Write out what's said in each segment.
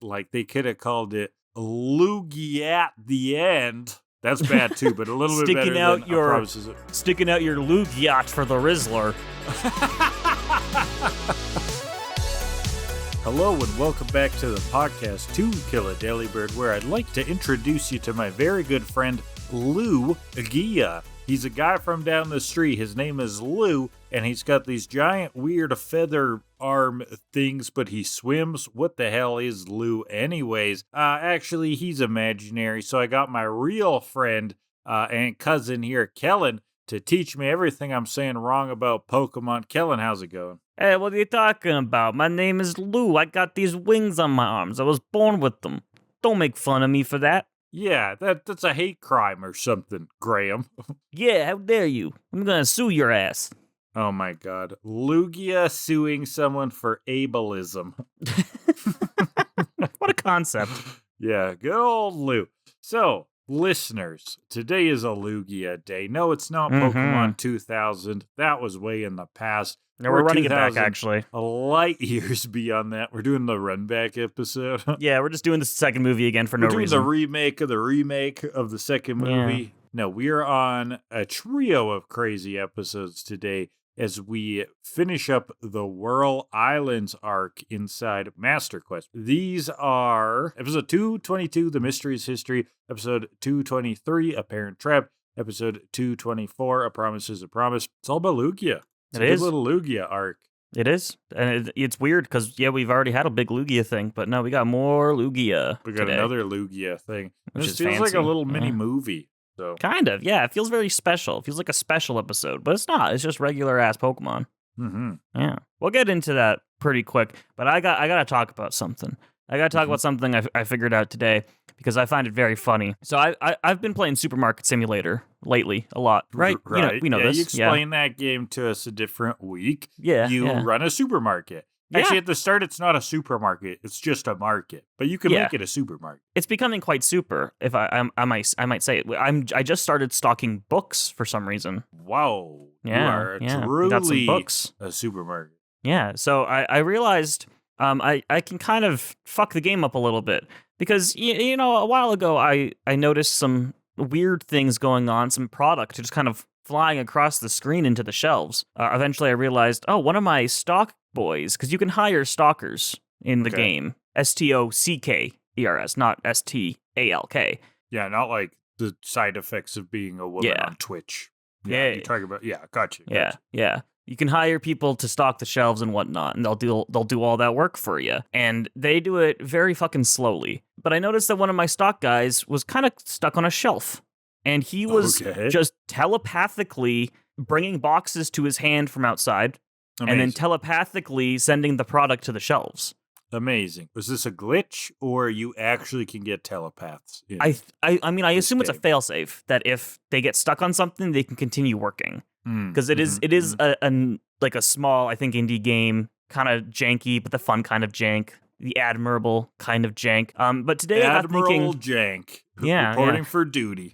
Like they could have called it Lugia at the end. That's bad too, but a little bit better than promises. Sticking out your Lugia for the Rizzler. Hello and welcome back to the podcast To Kill A Delibird, where I'd like to introduce you to my very good friend Lugia. He's a guy from down the street. His name is Lou, and he's got these giant weird feather arm things, but he swims. What the hell is Lou anyways? Actually, he's imaginary, so I got my real friend and cousin here, Kellan, to teach me everything I'm saying wrong about Pokemon. Kellan, how's it going? Hey, what are you talking about? My name is Lou. I got these wings on my arms. I was born with them. Don't make fun of me for that. Yeah, that's a hate crime or something, Graham. Yeah, how dare you? I'm gonna sue your ass. Oh my god. Lugia suing someone for ableism. What a concept. Yeah, good old Lou. So, listeners, today is a Lugia day. No, it's not Pokemon 2000. That was way in the past. No, we're running it back, actually. Light years beyond that. We're doing the run back episode. Yeah, we're just doing the second movie again for no reason. We're doing the remake of the second movie. Yeah. No, we are on a trio of crazy episodes today as we finish up the Whirl Island arc inside Master Quest. These are episode 222, The Mystery's History, episode 223, A Parent Trap, episode 224, A Promise is a Promise. It's all about Lugia. It's a good little Lugia arc. It is. And it's weird because, yeah, we've already had a big Lugia thing, but no, we got more Lugia. We got today. Another Lugia thing. Which This feels fancy. like a little mini movie. So. Kind of, yeah. It feels very special. It feels like a special episode, but it's not. It's just regular ass Pokemon. Mm-hmm. Yeah. We'll get into that pretty quick, but I got to talk about something. I got to talk about something I figured out today because I find it very funny. So I've been playing Supermarket Simulator lately a lot, right? Right. We know this. You explained that game to us a different week. Yeah. You run a supermarket. Actually, at the start, it's not a supermarket. It's just a market. But you can make it a supermarket. It's becoming quite super, if I might say it. I just started stocking books for some reason. Wow. Yeah. You are truly got some books. A supermarket. Yeah. So I realized I can kind of fuck the game up a little bit because, you know, a while ago I noticed some weird things going on, some product just kind of flying across the screen into the shelves. Eventually I realized, one of my stock boys, because you can hire stalkers in the game, STOCKERS, not STALK. Yeah, not like the side effects of being a woman on Twitch. Yeah, you're talking about, gotcha. Yeah. You can hire people to stock the shelves and whatnot, and they'll do all that work for you. And they do it very fucking slowly. But I noticed that one of my stock guys was kind of stuck on a shelf. And he was just telepathically bringing boxes to his hand from outside. Amazing. And then telepathically sending the product to the shelves. Amazing. Was this a glitch, or you actually can get telepaths? I assume it's a failsafe that if they get stuck on something, they can continue working. Because it is a small, I think, indie game, kind of janky, but the fun kind of jank, the admirable kind of jank. But today I got thinking, jank, reporting for duty.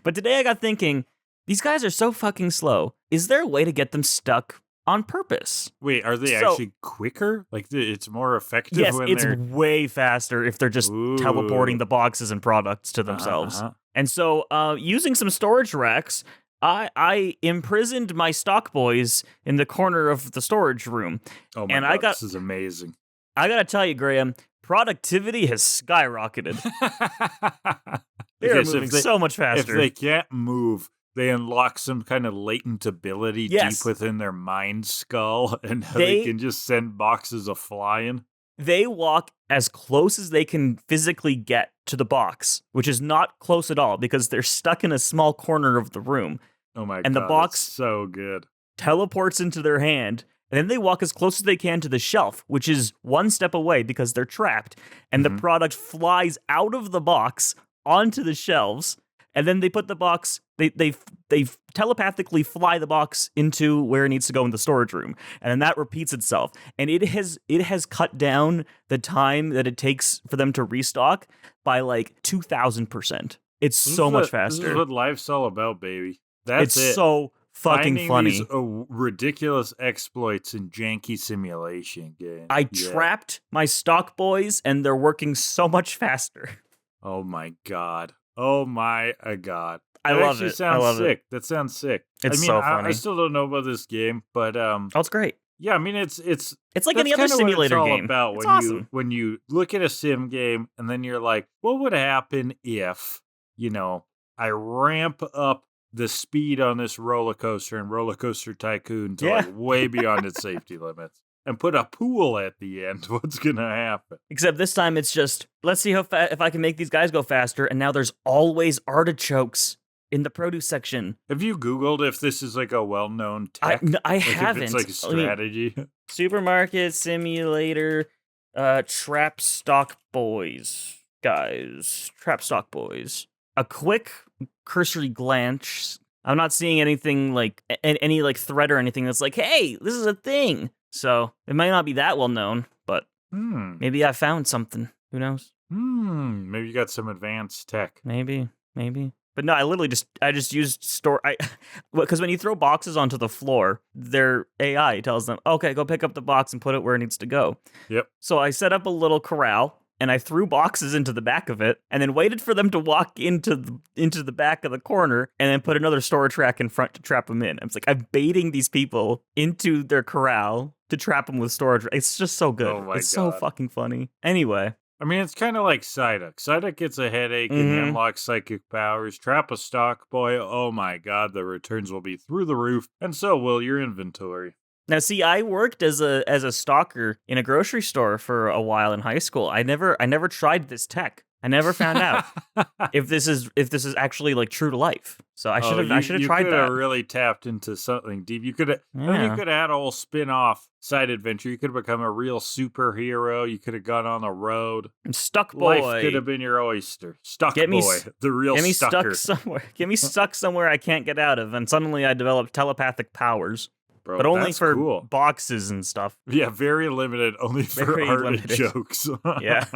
But today I got thinking, these guys are so fucking slow. Is there a way to get them stuck on purpose? Wait, are they actually quicker? Like, it's more effective? Yes, when it's they're way faster if they're just teleporting the boxes and products to themselves. And so, using some storage racks, I imprisoned my stock boys in the corner of the storage room. Oh my God, this is amazing. I gotta tell you, Graham, productivity has skyrocketed. They're moving so much faster. If they can't move, they unlock some kind of latent ability deep within their mind skull, and they can just send boxes a-flying. They walk as close as they can physically get to the box, which is not close at all because they're stuck in a small corner of the room. Oh my God, and the box that's so good. Teleports into their hand, and then they walk as close as they can to the shelf, which is one step away because they're trapped, and the product flies out of the box onto the shelves, and then they put the box, they telepathically fly the box into where it needs to go in the storage room, and then that repeats itself. And it has cut down the time that it takes for them to restock by like 2,000%. It's so much faster. This is what life's all about, baby. That's it's so fucking Finding funny. These ridiculous exploits in janky simulation games. I trapped my stock boys, and they're working so much faster. Oh my god. Oh my god. I love it. Sounds I love sick. it. That sounds sick. It's so funny. I still don't know about this game, but Oh, it's great. yeah, I mean it's like any other simulator game. About it's when awesome. when you look at a sim game and then you're like, what would happen if, I ramp up the speed on this roller coaster and Roller Coaster Tycoon to like way beyond its safety limits and put a pool at the end? What's gonna happen? Except this time it's just, let's see if I can make these guys go faster, and now there's always artichokes in the produce section. Have you Googled if this is like a well-known tech? I haven't. If it's like a strategy. Supermarket simulator, trap stock boys. Guys, trap stock boys. A quick cursory glance. I'm not seeing anything like any like thread or anything that's like, hey, this is a thing. So it might not be that well known, but maybe I found something. Who knows? Maybe you got some advanced tech. Maybe. But no, I just used because when you throw boxes onto the floor, their AI tells them, okay, go pick up the box and put it where it needs to go. Yep. So I set up a little corral and I threw boxes into the back of it and then waited for them to walk into the back of the corner and then put another storage rack in front to trap them in. I was like, I'm baiting these people into their corral to trap them with storage. It's just so good. Oh my it's God. so fucking funny. Anyway. I mean, it's kind of like Psyduck. Psyduck gets a headache and he unlocks psychic powers. Trap a stock boy. Oh my god, the returns will be through the roof, and so will your inventory. Now, see, I worked as a stalker in a grocery store for a while in high school. I never tried this tech. I never found out if this is actually like true to life. So I should have tried that. You could have really tapped into something deep. You could have had a whole spin-off side adventure. You could have become a real superhero. You could have gone on the road. Stuck boy. Life could have been your oyster. Stuck boy, the real get me stucker. Stuck somewhere. Get me stuck somewhere I can't get out of, and suddenly I developed telepathic powers. Bro, but only for cool. boxes and stuff. Yeah, very limited. Only for very art limited. and jokes. Yeah.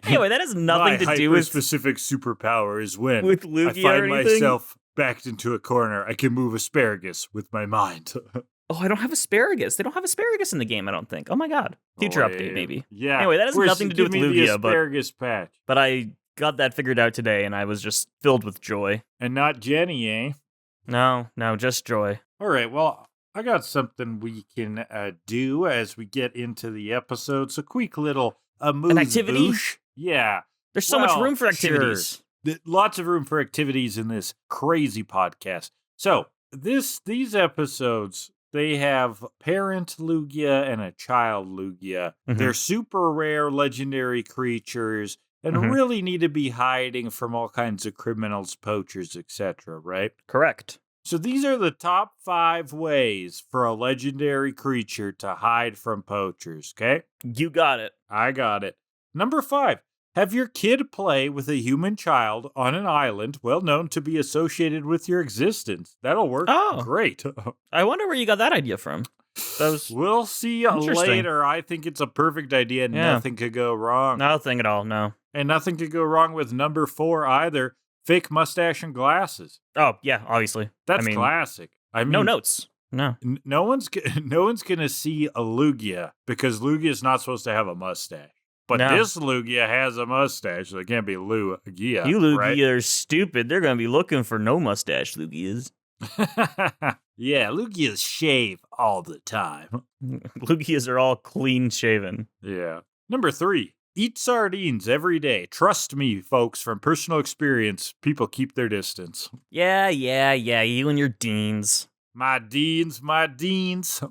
Anyway, that has nothing to do with specific superpower is when with Lugia I find or anything? myself backed into a corner. I can move asparagus with my mind. Oh, I don't have asparagus. They don't have asparagus in the game, I don't think. Oh my god. Future update, maybe. Yeah. Anyway, that has nothing to do with Lugia, asparagus patch. But I got that figured out today, and I was just filled with joy. And not Jenny, eh? No, just joy. All right, well, I got something we can do as we get into the episode. So quick little an activity? Boosh. Yeah. There's so much room for activities. Sure. Lots of room for activities in this crazy podcast. So these episodes, they have parent Lugia and a child Lugia. Mm-hmm. They're super rare legendary creatures and really need to be hiding from all kinds of criminals, poachers, etc., right? Correct. So these are the top 5 ways for a legendary creature to hide from poachers, okay? You got it. I got it. Number 5, have your kid play with a human child on an island well known to be associated with your existence. That'll work great. I wonder where you got that idea from. We'll see later. I think it's a perfect idea. Yeah. Nothing could go wrong. Nothing at all, no. And nothing could go wrong with number 4 either. Fake mustache and glasses. Oh, yeah, obviously. That's classic. I mean, no notes. No. No one's gonna see a Lugia because Lugia is not supposed to have a mustache. But this Lugia has a mustache, so it can't be Lugia. You Lugia right? are stupid. They're gonna be looking for no mustache Lugias. Yeah, Lugias shave all the time. Lugias are all clean shaven. Yeah. Number 3. Eat sardines every day. Trust me, folks, from personal experience, people keep their distance. Yeah, you and your deans. My deans. My deans.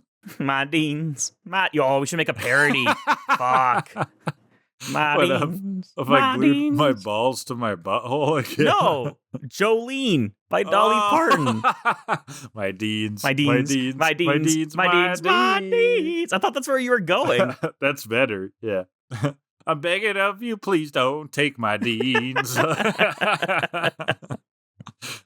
Yo, we should make a parody. Fuck. My deans. If I glued my balls to my butthole again? No, Jolene by Dolly Parton. My deans. My deans. I thought that's where you were going. That's better, yeah. I'm begging of you, please don't take my deans.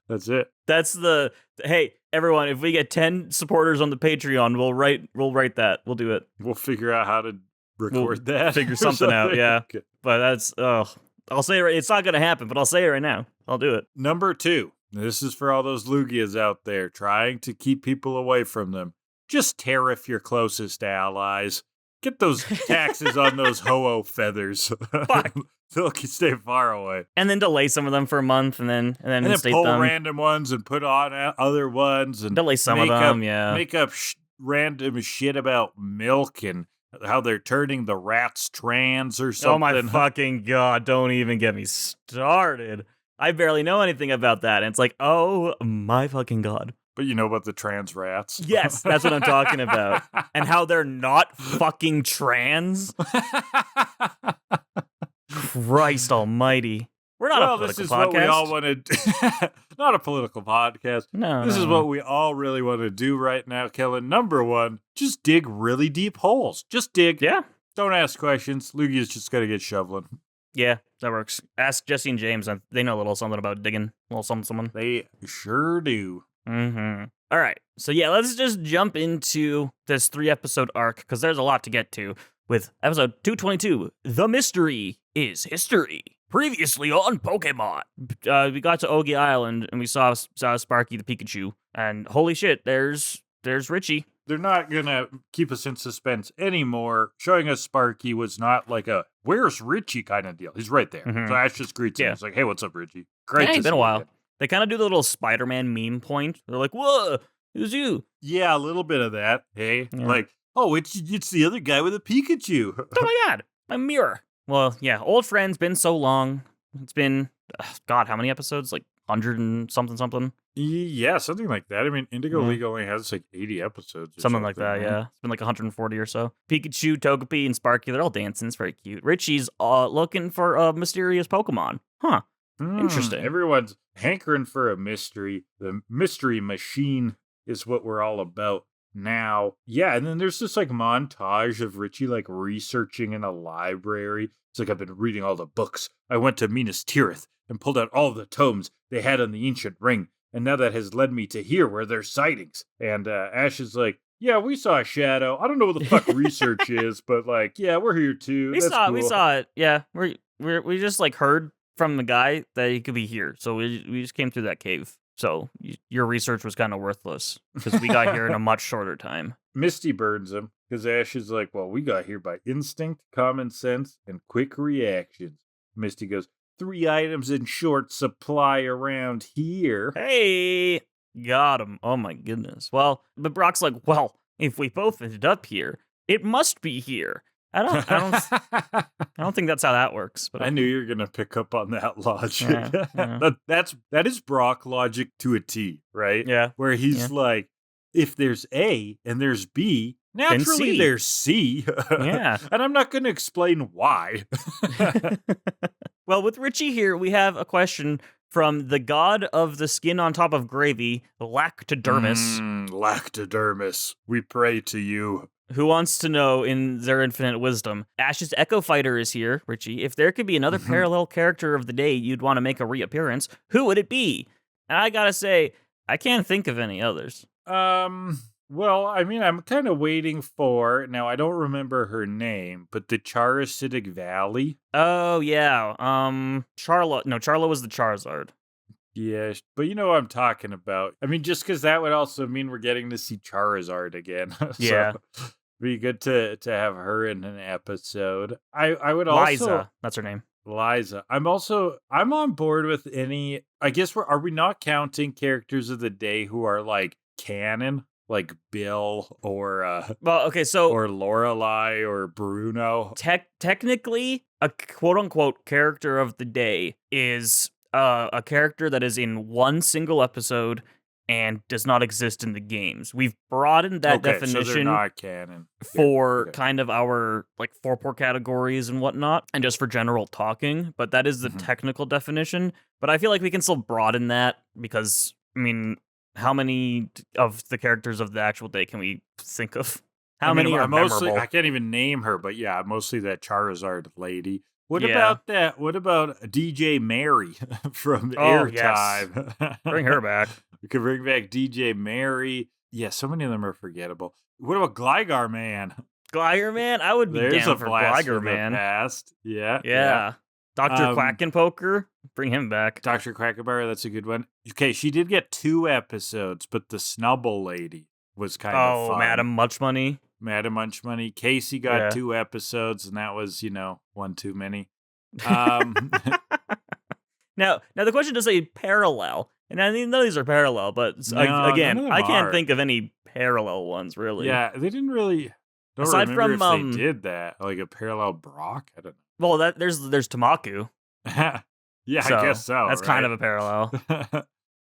That's it. That's the hey, everyone, if we get 10 supporters on the Patreon, we'll write that. We'll do it. We'll figure out how to record that. Figure something out, yeah. Okay. But that's I'll say it right, it's not gonna happen, but I'll say it right now. I'll do it. Number 2. This is for all those Lugias out there trying to keep people away from them. Just tariff your closest allies. Get those taxes on those ho-oh feathers. Fuck. They'll stay far away. And then delay some of them for a month, and then instate pull them. random ones and put on other ones. And delay some of them, Make up random shit about milk and how they're turning the rats trans or something. Oh my fucking god, don't even get me started. I barely know anything about that. And it's like, oh my fucking god. But you know about the trans rats? Yes, that's what I'm talking about. And how they're not fucking trans. Christ almighty. We're not a political podcast. This is what we all want to not a political podcast. No. This is what we all really want to do right now, Kellan. Number one, just dig really deep holes. Just dig. Yeah. Don't ask questions. Lugia's just got to get shoveling. Yeah, that works. Ask Jesse and James. They know a little something about digging. A little something. They sure do. Mm-hmm. All right. So yeah, let's just jump into this 3-episode arc, because there's a lot to get to, with episode 222, The Mystery is History. Previously on Pokemon. We got to Whirl Island, and we saw Sparky the Pikachu, and holy shit, there's Richie. They're not gonna keep us in suspense anymore. Showing us Sparky was not like a, where's Richie kind of deal. He's right there. Mm-hmm. So Ash just greets him. He's like, hey, what's up, Richie? Great. It's been a while. They kind of do the little Spider-Man meme point. They're like, whoa, who's you? Yeah, a little bit of that. Hey, like, oh, it's the other guy with a Pikachu. Oh my god, my mirror. Well, yeah, old friends, been so long. It's been, God, how many episodes? Like 100 and something? Yeah, something like that. I mean, indigoleague only has like 80 episodes. Something like that, yeah. It's been like 140 or so. Pikachu, Togepi, and Sparky, they're all dancing. It's very cute. Richie's looking for a mysterious Pokemon. Huh. Interesting. Everyone's hankering for a mystery. The mystery machine is what we're all about now. Yeah, and then there's this like montage of Richie like researching in a library. It's like, I've been reading all the books. I went to Minas Tirith and pulled out all the tomes they had on the ancient ring. And now that has led me to here where there's sightings. And Ash is like, yeah, we saw a shadow. I don't know what the fuck research is, but like, yeah, we're here too. We saw it. Yeah, we just like heard from the guy that he could be here. So we just came through that cave. So your research was kind of worthless because we got here in a much shorter time. Misty burns him because Ash is like, well, we got here by instinct, common sense, and quick reactions. Misty goes, 3 items in short supply around here. Hey, got him. Oh my goodness. Well, but Brock's like, well, if we both ended up here, it must be here. I don't think that's how that works. But I knew you were gonna pick up on that logic. Yeah. that is Brock logic to a T, right? Yeah. Where he's like, if there's A and there's B, naturally there's C. Yeah. And I'm not gonna explain why. Well, with Richie here, we have a question from the god of the skin on top of gravy, Lactodermis. Lactodermis, we pray to you. Who wants to know, in their infinite wisdom, Ash's Echo Fighter is here, Richie. If there could be another parallel character of the day you'd want to make a reappearance, who would it be? And I gotta say, I can't think of any others. Well, I mean, I'm kind of waiting for, now I don't remember her name, but the Charasitic Valley. Oh, yeah. Charla was the Charizard. Yeah, but you know what I'm talking about. I mean, just because that would also mean we're getting to see Charizard again. Yeah. Be good to have her in an episode. I would also... Liza, that's her name. Liza. I'm on board with any, I guess are we not counting characters of the day who are like canon? Like Bill or or Lorelai or Bruno. Technically, a quote unquote character of the day is a character that is in one single episode and does not exist in the games. We've broadened that definition so they're not canon. For kind of our like 4 categories and whatnot, and just for general talking. But that is the technical definition. But I feel like we can still broaden that because, I mean, how many of the characters of the actual day can we think of? How many are memorable? I can't even name her, but yeah, mostly that Charizard lady. What about that? What about DJ Mary from Airtime? Yes. Bring her back. We could bring back DJ Mary. Yeah, so many of them are forgettable. What about Gligar Man? Gligar Man? I would be down for Gligar Man. Past. Yeah. Dr. Quackenpoker, bring him back. Dr. Quackenpoker, that's a good one. Okay, she did get 2 episodes, but the Snubble Lady was kind of fun. Oh, Madam Muchmoney. Madam Munchmoney. Casey got 2 episodes, and that was, one too many. Now the question does say parallel, and I mean, none of these are parallel, but again, I can't think of any parallel ones, really. Yeah, they didn't really... Aside from if they did that, like a parallel Brock, I don't know. Well, there's Tamaku. Yeah, I guess so. That's kind of a parallel.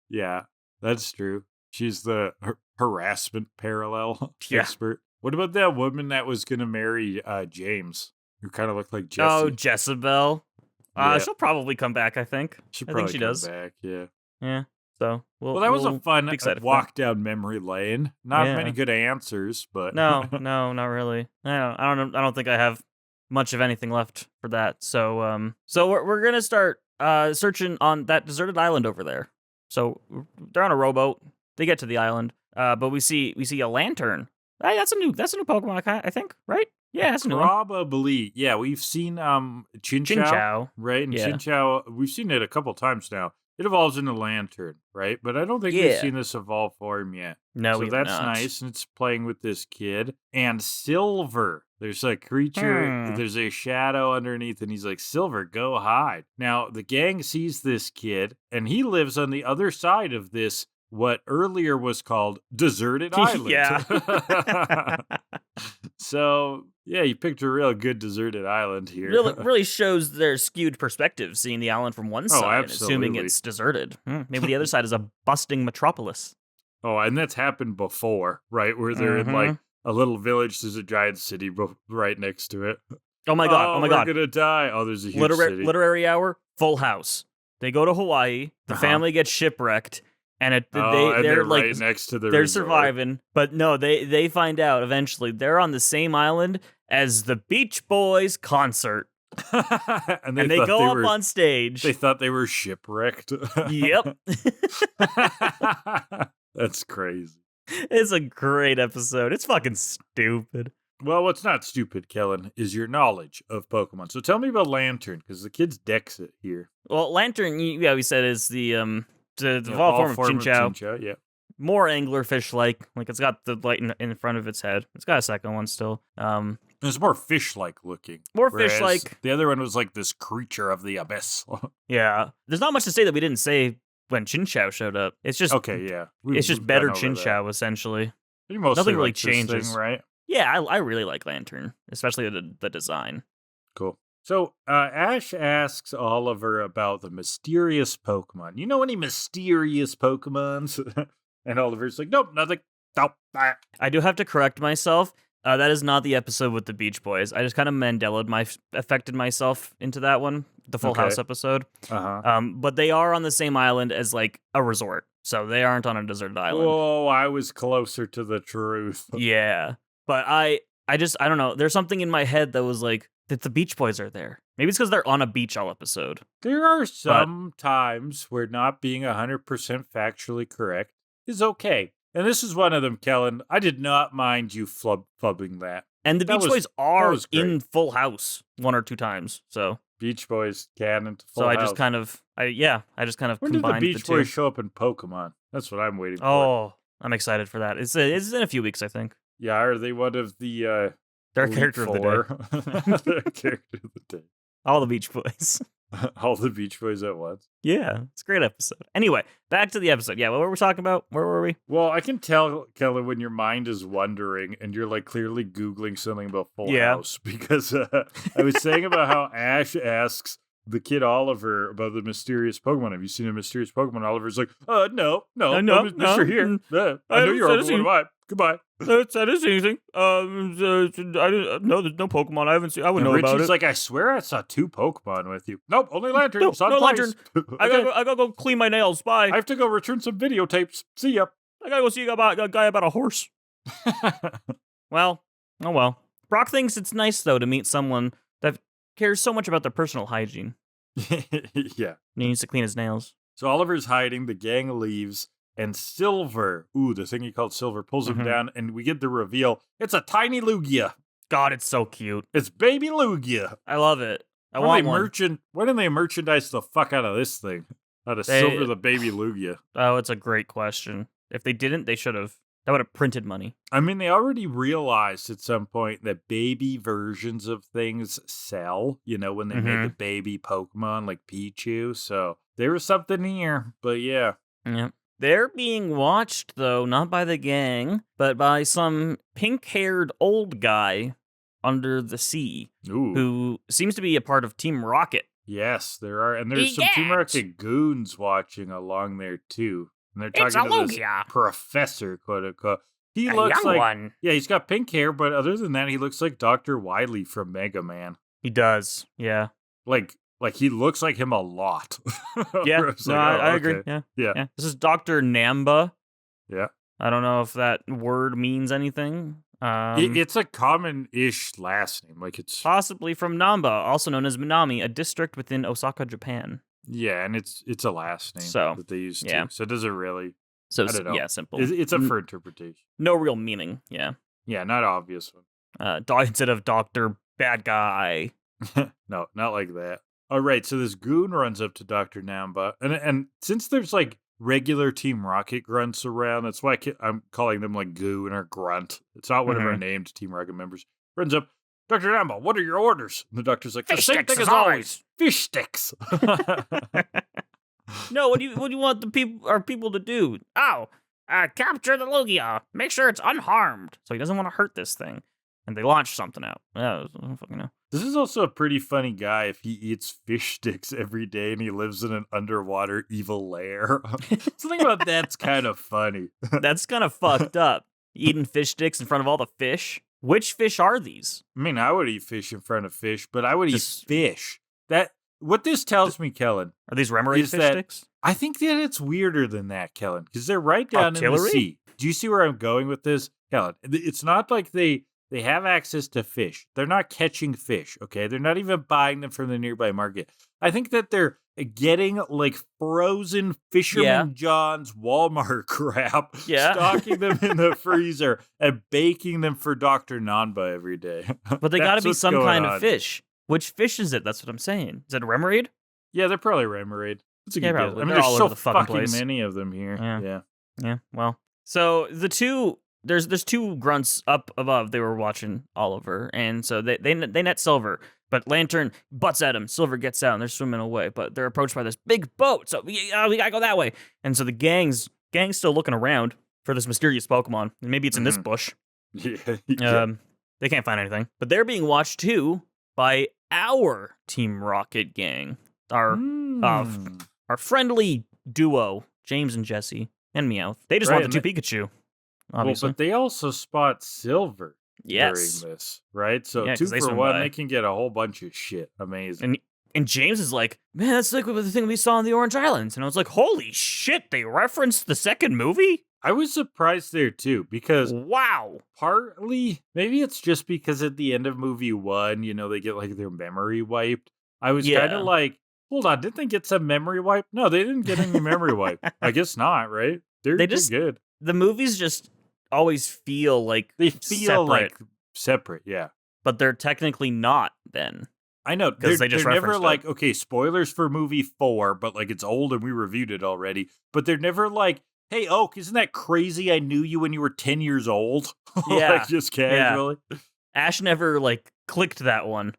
Yeah, that's true. She's the harassment parallel expert. What about that woman that was going to marry James, who kind of looked like Jesse? Oh, Jezebel. She'll probably come back, I think. I think she does. Back, yeah. Yeah. So that was a fun walk down memory lane. Not many good answers, but no, not really. I don't think I have much of anything left for that. So we're gonna start searching on that deserted island over there. So they're on a rowboat. They get to the island, but we see a lantern. Hey, that's a new Pokemon, I think, right? Yeah, that's a new one. Probably. Yeah, we've seen Chinchou, right? And Chinchou, we've seen it a couple times now. It evolves into Lantern, right? But I don't think we've seen this evolve form yet. No, so that's nice, and it's playing with this kid. And Silver, there's a creature, there's a shadow underneath, and he's like, Silver, go hide. Now, the gang sees this kid, and he lives on the other side of this, what earlier was called Deserted Island. Yeah. So, yeah, you picked a real good deserted island here. Really shows their skewed perspective, seeing the island from one side and assuming it's deserted. Maybe the other side is a busting metropolis. Oh, and that's happened before, right? Where they're in like a little village, there's a giant city right next to it. Oh my god! We're gonna die. Oh, there's a huge city. Literary hour, Full House. They go to Hawaii. The family gets shipwrecked. And they're like right next to the they're resort. surviving, but no, they find out eventually they're on the same island as the Beach Boys concert, and they go up on stage. They thought they were shipwrecked. Yep, that's crazy. It's a great episode. It's fucking stupid. Well, what's not stupid, Kellan, is your knowledge of Pokemon. So tell me about Lantern, because the kid's decks it here. Well, Lantern, we said is the evolved form of Chinchou. Yeah. More anglerfish-like. Like, it's got the light in front of its head. It's got a second one still. It's more fish-like looking. More fish-like. The other one was like this creature of the abyss. Yeah. There's not much to say that we didn't say when Chinchou showed up. It's just... Okay, yeah. It's just better Chinchou, essentially. Nothing really changes. Thing, right? Yeah, I really like Lantern. Especially the design. Cool. So, Ash asks Oliver about the mysterious Pokemon. You know any mysterious Pokemons? And Oliver's like, nope, nothing. Nope. I do have to correct myself. That is not the episode with the Beach Boys. I just kind of affected myself into that one, the Full House episode. But they are on the same island as, like, a resort. So they aren't on a deserted island. Whoa, I was closer to the truth. Yeah. But I don't know. There's something in my head that was like, that the Beach Boys are there. Maybe it's because they're on a beach all episode. There are some times where not being 100% factually correct is okay. And this is one of them, Kellan. I did not mind you flubbing that. And the Beach Boys are in Full House 1 or 2 times. So Beach Boys canon to Full House. So I just kind of when combined did the Beach Boys show up in Pokemon? That's what I'm waiting for. Oh, I'm excited for that. It's in a few weeks, I think. Yeah, are they one of the their character of the day? Their character of the day. All the Beach Boys. All the Beach Boys at once. Yeah, it's a great episode. Anyway, back to the episode. Yeah, what were we talking about? Where were we? Well, I can tell, Kellan, when your mind is wandering and you're like clearly Googling something about Full House, because I was saying about how Ash asks the kid Oliver about the mysterious Pokemon. Have you seen a mysterious Pokemon? Oliver's like, no, Mr. Here. I know you're over one. Goodbye. That is anything. No, there's no Pokemon. I haven't seen. I would know about it. He's like, I swear I saw 2 Pokemon with you. Nope, only Lantern. No Lantern. I gotta go clean my nails. Bye. I have to go return some videotapes. See ya. I gotta go see a guy about a horse. Well, oh well. Brock thinks it's nice though to meet someone that cares so much about their personal hygiene. Yeah. He needs to clean his nails. So Oliver's hiding. The gang leaves. And Silver, the thing he called Silver, pulls him down, and we get the reveal. It's a tiny Lugia. God, it's so cute. It's baby Lugia. I love it. I want one. Why didn't they merchandise the fuck out of this thing? Out of Silver the Baby Lugia. Oh, it's a great question. If they didn't, they should have. That would have printed money. I mean, they already realized at some point that baby versions of things sell, when they made the baby Pokemon like Pichu. So there was something here, but yeah. Yeah. They're being watched, though, not by the gang, but by some pink-haired old guy under the sea who seems to be a part of Team Rocket. Yes, there are. And there's some Team Rocket goons watching along there, too. And they're talking to this professor, quote unquote. He looks like one. Yeah, he's got pink hair, but other than that, he looks like Dr. Wily from Mega Man. He does, yeah. Like he looks like him a lot. Yeah, I agree. Yeah. This is Dr. Namba. Yeah. I don't know if that word means anything. It's a common-ish last name. Like it's possibly from Namba, also known as Minami, a district within Osaka, Japan. Yeah, and it's a last name that they use too. So it doesn't really. So I don't know. Yeah, simple. It's up for interpretation. No real meaning. Yeah. Yeah, not obvious one. Instead of Dr. Bad Guy. No, not like that. All right, so this goon runs up to Dr. Namba, and since there's like regular Team Rocket grunts around, that's why I'm calling them like goon or grunt. It's not one of our named Team Rocket members. Runs up, Dr. Namba, what are your orders? And the doctor's like, the same thing as always. Fish sticks. No, what do you want our people to do? Oh, capture the Lugia. Make sure it's unharmed. So he doesn't want to hurt this thing. And they launch something out. I don't fucking know. This is also a pretty funny guy if he eats fish sticks every day and he lives in an underwater evil lair. Something about that's kind of funny. That's kind of fucked up. Eating fish sticks in front of all the fish. Which fish are these? I mean, I would eat fish in front of fish, but I would eat fish. What this tells me, Kellan, are these Remoraid fish sticks? I think that it's weirder than that, Kellan, because they're right down in the sea. Do you see where I'm going with this, Kellan? It's not like they have access to fish. They're not catching fish, okay? They're not even buying them from the nearby market. I think that they're getting like frozen Fisherman John's Walmart crap, stocking them in the freezer, and baking them for Dr. Namba every day. But they gotta be some kind of fish. Which fish is it? That's what I'm saying. Is it a Remoraid? Yeah, they're probably Remoraid. That's a good guess. I mean, there's so the fucking many of them here. Yeah. Well, so there's two grunts up above. They were watching Oliver, and so they net Silver, but Lantern butts at him. Silver gets out, and they're swimming away, but they're approached by this big boat. So we gotta go that way. And so the gang's still looking around for this mysterious Pokemon, and maybe it's in this bush. Yeah. They can't find anything, but they're being watched too by our Team Rocket gang, our friendly duo, James and Jesse, and Meowth. They just want the two Pikachu, obviously. Well, but they also spot Silver during this, right? So 2 for 1, they can get a whole bunch of shit. Amazing. And James is like, man, that's like the thing we saw in the Orange Islands. And I was like, holy shit, they referenced the second movie? I was surprised there too, because partly, maybe it's just because at the end of movie 1, they get like their memory wiped. I was kind of like, hold on, didn't they get some memory wipe? No, they didn't get any memory wipe. I guess not, right? They're good. The movies just always feel like they feel separate. Like separate, yeah. But they're technically not then. I know, they're never like, okay, spoilers for movie 4, but like it's old and we reviewed it already. But they're never like, hey, Oak, isn't that crazy? I knew you when you were 10 years old. Yeah. Like, just casually. Yeah. Ash never, like, clicked that one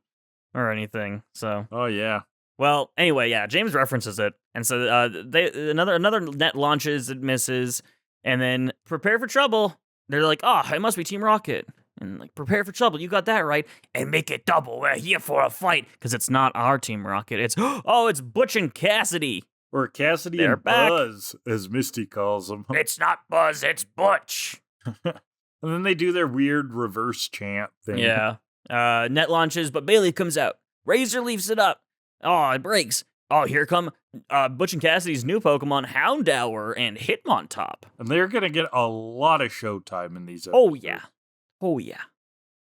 or anything, so. Oh, yeah. Well, anyway, yeah, James references it. And so another net launches, it misses, and then prepare for trouble. They're like, it must be Team Rocket. And, like, prepare for trouble. You got that right. And make it double. We're here for a fight. Because it's not our Team Rocket. It's, it's Butch and Cassidy. Or Cassidy and Buzz, as Misty calls them. It's not Buzz, it's Butch. And then they do their weird reverse chant thing. Yeah. Net launches, but Bailey comes out. Razor leaves it up. It breaks. Here come Butch and Cassidy's new Pokemon, Houndour and Hitmontop. And they're going to get a lot of showtime in these episodes. Oh, yeah.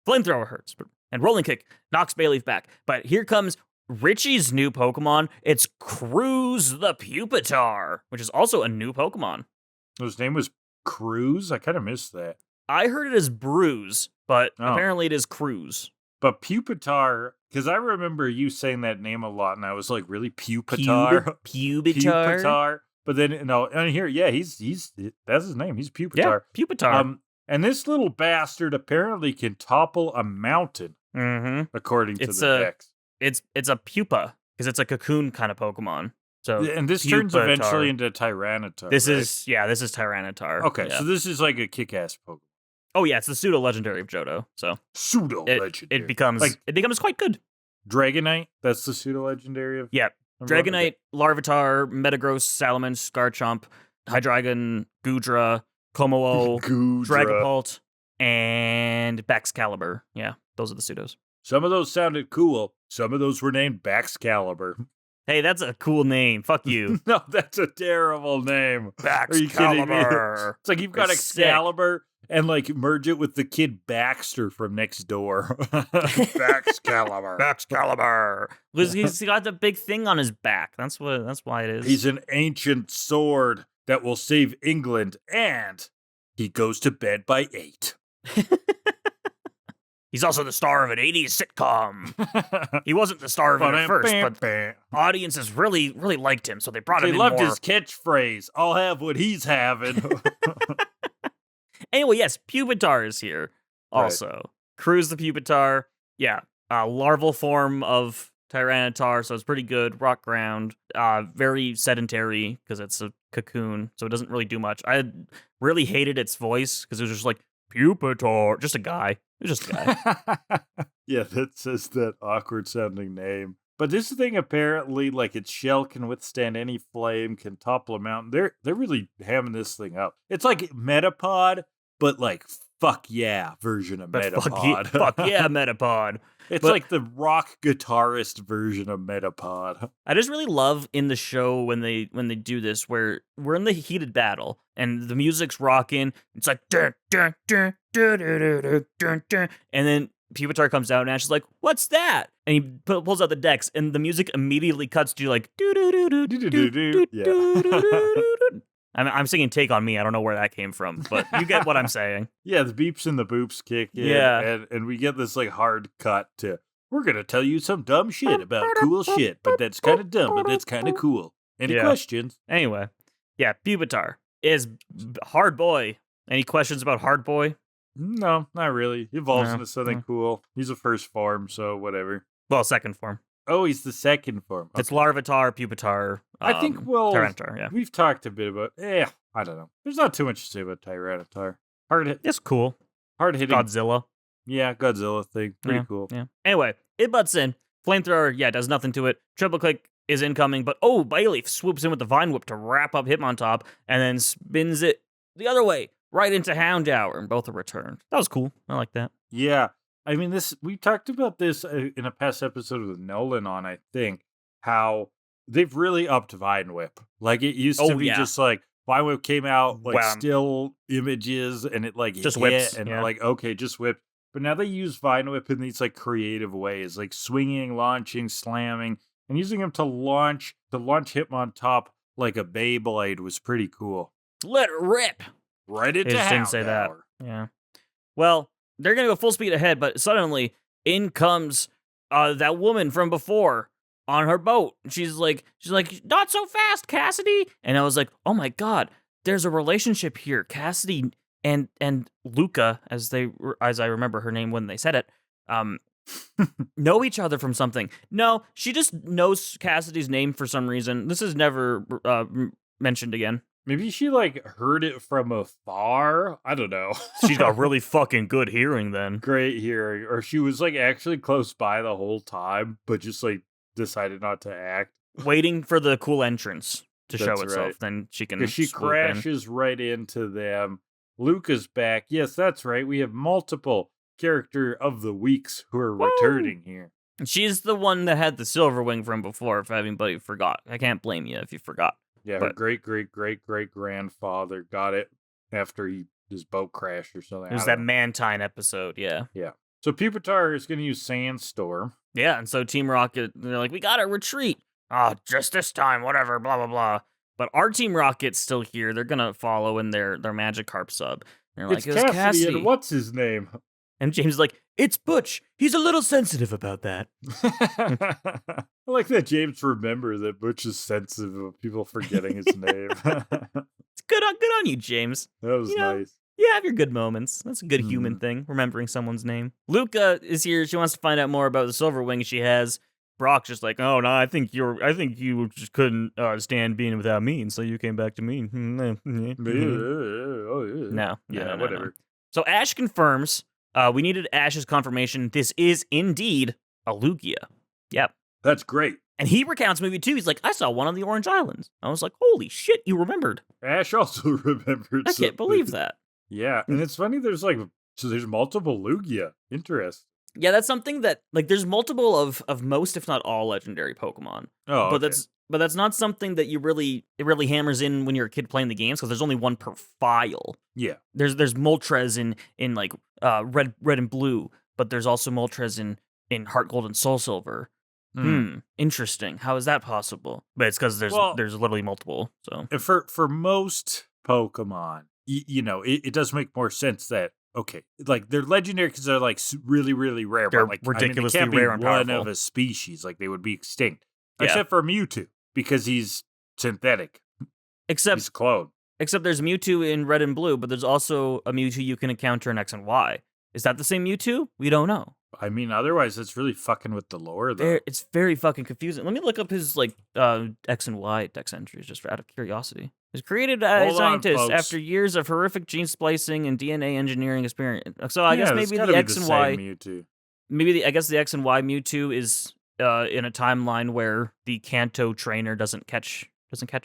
Flamethrower hurts, and Rolling Kick knocks Bailey back. But here comes Richie's new Pokemon. It's Cruz the Pupitar, which is also a new Pokemon. His name was Cruz? I kind of missed that. I heard it as Bruise, but apparently it is Cruz. But Pupitar, because I remember you saying that name a lot, and I was like, really, Pupitar? Pupitar? But then, no, and here, yeah, he's that's his name. He's Pupitar. Yeah, Pupitar. And this little bastard apparently can topple a mountain, according to the text. It's a pupa, because it's a cocoon kind of Pokemon. So, and this turns eventually into Tyranitar. This is Tyranitar. Okay, so this is like a kick-ass Pokemon. Oh yeah, it's the pseudo-legendary of Johto. So pseudo-legendary. It becomes quite good. Dragonite, that's the pseudo-legendary of... Yeah. Dragonite, Larvitar, Metagross, Salamence, Garchomp, Hydreigon, Goodra, Kommo-o, Dragapult, and Baxcalibur. Yeah, those are the pseudos. Some of those sounded cool. Some of those were named Baxcalibur. Hey, that's a cool name. Fuck you. No, that's a terrible name. Baxcalibur. It's like you've got Excalibur and like merge it with the kid Baxter from next door. Baxcalibur. Baxcalibur. Because he's got the big thing on his back. That's why it is. He's an ancient sword that will save England, and he goes to bed by 8. He's also the star of an 80s sitcom. He wasn't the star of it at first, but audiences really, really liked him, so they brought him in more. They loved his catchphrase, I'll have what he's having. Anyway, yes, Pupitar is here also. Right. Cruz the Pupitar, yeah, larval form of Tyranitar, so it's pretty good. Rock ground, very sedentary because it's a cocoon, so it doesn't really do much. I really hated its voice because it was just like, Pupitar, just a guy. It was just a guy. Yeah, that says that awkward sounding name. But this thing apparently, like, its shell can withstand any flame, can topple a mountain. They're really hamming this thing up. It's like Metapod, but like fuck yeah version of Metapod. Fuck yeah, Metapod. It's like the rock guitarist version of Metapod. I just really love in the show when they do this, where we're in the heated battle and the music's rocking. It's like dun, dun, dun, dun, dun, dun, dun, dun, and then Pupitar comes out and Ash is like, "What's that?" And he pulls out the decks, and the music immediately cuts to like do do do do do do do do. I'm singing "Take on Me." I don't know where that came from, but you get what I'm saying. Yeah, the beeps and the boops kick in, and we get this like hard cut to, we're gonna tell you some dumb shit about cool shit, but that's kind of dumb, but that's kind of cool. Any questions? Anyway, yeah, Pupitar is Hard Boy. Any questions about Hard Boy? No, not really. He evolves into something cool. He's a first form, so whatever. Well, second form. Oh, he's the second form. Okay. It's Larvitar, Pupitar, I think, Tyranitar, yeah. We've talked a bit about, I don't know. There's not too much to say about Tyranitar. It's cool. Hard hitting. Godzilla. Yeah, Godzilla thing. Pretty cool. Yeah. Anyway, it butts in. Flamethrower, does nothing to it. Triple Click is incoming, but Bayleaf swoops in with the Vine Whip to wrap up Hitmontop and then spins it the other way, right into Houndour, and both are returned. That was cool. I like that. Yeah. I mean, we talked about this in a past episode with Nolan on, I think, how they've really upped Vine Whip. Like, it used to be just like, Vine Whip came out, like, still images, and it, like, just hit, whips. and like, okay, just whip. But now they use Vine Whip in these, like, creative ways, like swinging, launching, slamming, and using them to launch Hitmontop like a Beyblade was pretty cool. Let it rip! Right into Houndour. Didn't say that. Yeah. Well, they're going to go full speed ahead, but suddenly in comes that woman from before on her boat. She's like, not so fast, Cassidy. And I was like, oh my God, there's a relationship here. Cassidy and Luca, as I remember her name when they said it, know each other from something. No, she just knows Cassidy's name for some reason. This is never mentioned again. Maybe she, like, heard it from afar? I don't know. She's got really fucking good hearing then. Great hearing. Or she was, like, actually close by the whole time, but just, like, decided not to act. Waiting for the cool entrance to show itself, right. Then she can she crashes right into them. Luca's back. Yes, that's right. We have multiple character of the weeks who are returning here. And she's the one that had the silver wing from before, if anybody forgot. I can't blame you if you forgot. Yeah, her great-great-great-great-grandfather got it after his boat crashed or something. It was that Mantine episode, yeah. Yeah. So Pupitar is going to use Sandstorm. Yeah, and so Team Rocket, they're like, we gotta retreat. Just this time, whatever, blah, blah, blah. But our Team Rocket's still here. They're going to follow in their Magikarp sub. They're like, it's Cassidy and what's his name? And James is like, It's Butch. He's a little sensitive about that. I like that James remember that Butch is sensitive of people forgetting his name. It's good on you, James. That was nice. You have your good moments. That's a good human thing, remembering someone's name. Luca is here. She wants to find out more about the silver wing she has. Brock's just like, oh no, I think you just couldn't stand being without me, and so you came back to me. No. Whatever. So Ash confirms. We needed Ash's confirmation. This is indeed a Lugia. Yep. That's great. And he recounts movie 2. He's like, I saw one on the Orange Islands. I was like, holy shit, you remembered. Ash also remembered. I can't believe that. Yeah, and it's funny. There's multiple Lugia. Interesting. Yeah, that's something that there's multiple of most, if not all, legendary Pokemon. Oh, but that's not something that it really hammers in when you're a kid playing the games, because there's only one per file. Yeah. There's Moltres in like red and blue, but there's also Moltres in Heart Gold and Soul Silver. Interesting. How is that possible? But it's because there's literally multiple. So for most Pokemon, it does make more sense that. Okay, like they're legendary because they're like really, really rare. They're but ridiculously they can't rare be and one powerful. of a species. Like they would be extinct, Yeah. except for Mewtwo because he's synthetic. He's a clone. Except there's Mewtwo in red and blue, but there's also a Mewtwo you can encounter in X and Y. Is that the same Mewtwo? We don't know. I mean, otherwise it's really fucking with the lore, though. It's very fucking confusing. Let me look up his X and Y dex entries just out of curiosity. It's created by scientists after years of horrific gene splicing and DNA engineering experience. So I guess maybe the X and Y Mewtwo. I guess the X and Y Mewtwo is in a timeline where the Kanto trainer doesn't catch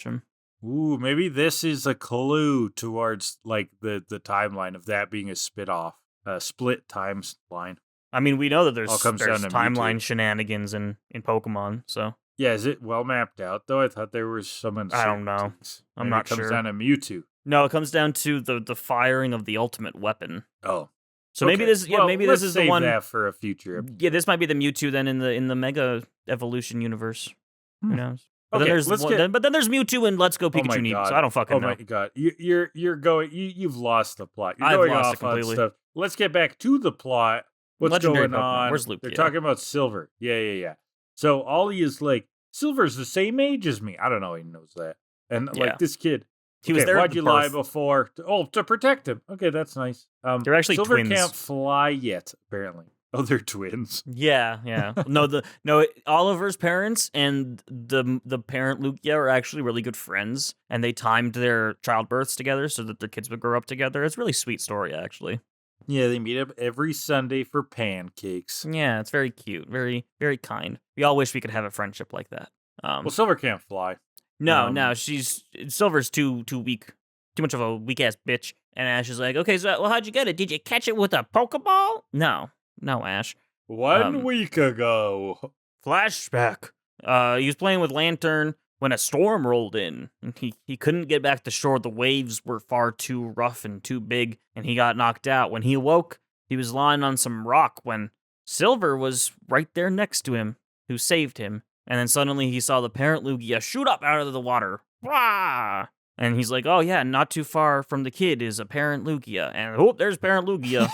him. Ooh, maybe this is a clue towards like the timeline of that being a split timeline. I mean, we know that there's Mewtwo. timeline shenanigans in Pokemon, so. Yeah, is it well mapped out, though? I thought there was some uncertainties. I don't know. I'm not sure. It comes down to Mewtwo. No, it comes down to the firing of the ultimate weapon. Oh. So maybe this, maybe this is the one. That for a future episode. Yeah, this might be the Mewtwo then in the Mega Evolution universe. Who knows? But Okay, then there's Mewtwo in Let's Go Pikachu Needs, so I don't fucking know. Oh my god, you're going. You've lost the plot. You're I've going lost off it completely. on stuff. Let's get back to the plot. What's Legendary going Pokemon. on? Where's Lugia? They're talking about Silver. Yeah. So Ollie is like, Silver's the same age as me. I don't know. He knows that. And like this kid. He was there. Why'd you lie before? To protect him. Okay, that's nice. They're actually Silver twins. can't fly yet, apparently. Oh, they're twins. Yeah. No, Oliver's parents and the parent Lugia are actually really good friends, and they timed their childbirths together so that their kids would grow up together. It's a really sweet story, actually. Yeah, they meet up every Sunday for pancakes. Yeah, it's very cute, very, very kind. We all wish we could have a friendship like that. Well, Silver can't fly. No, Silver's too weak, too much of a weak ass bitch. And Ash is like, okay, so how'd you get it? Did you catch it with a Pokeball? No, Ash. 1 week ago. Flashback. He was playing with Lantern when a storm rolled in, and he couldn't get back to shore. The waves were far too rough and too big, and he got knocked out. When he awoke, he was lying on some rock when Silver was right there next to him, who saved him. And then suddenly he saw the parent Lugia shoot up out of the water. Wah! And he's like, oh yeah, not too far from the kid is a parent Lugia. And there's parent Lugia.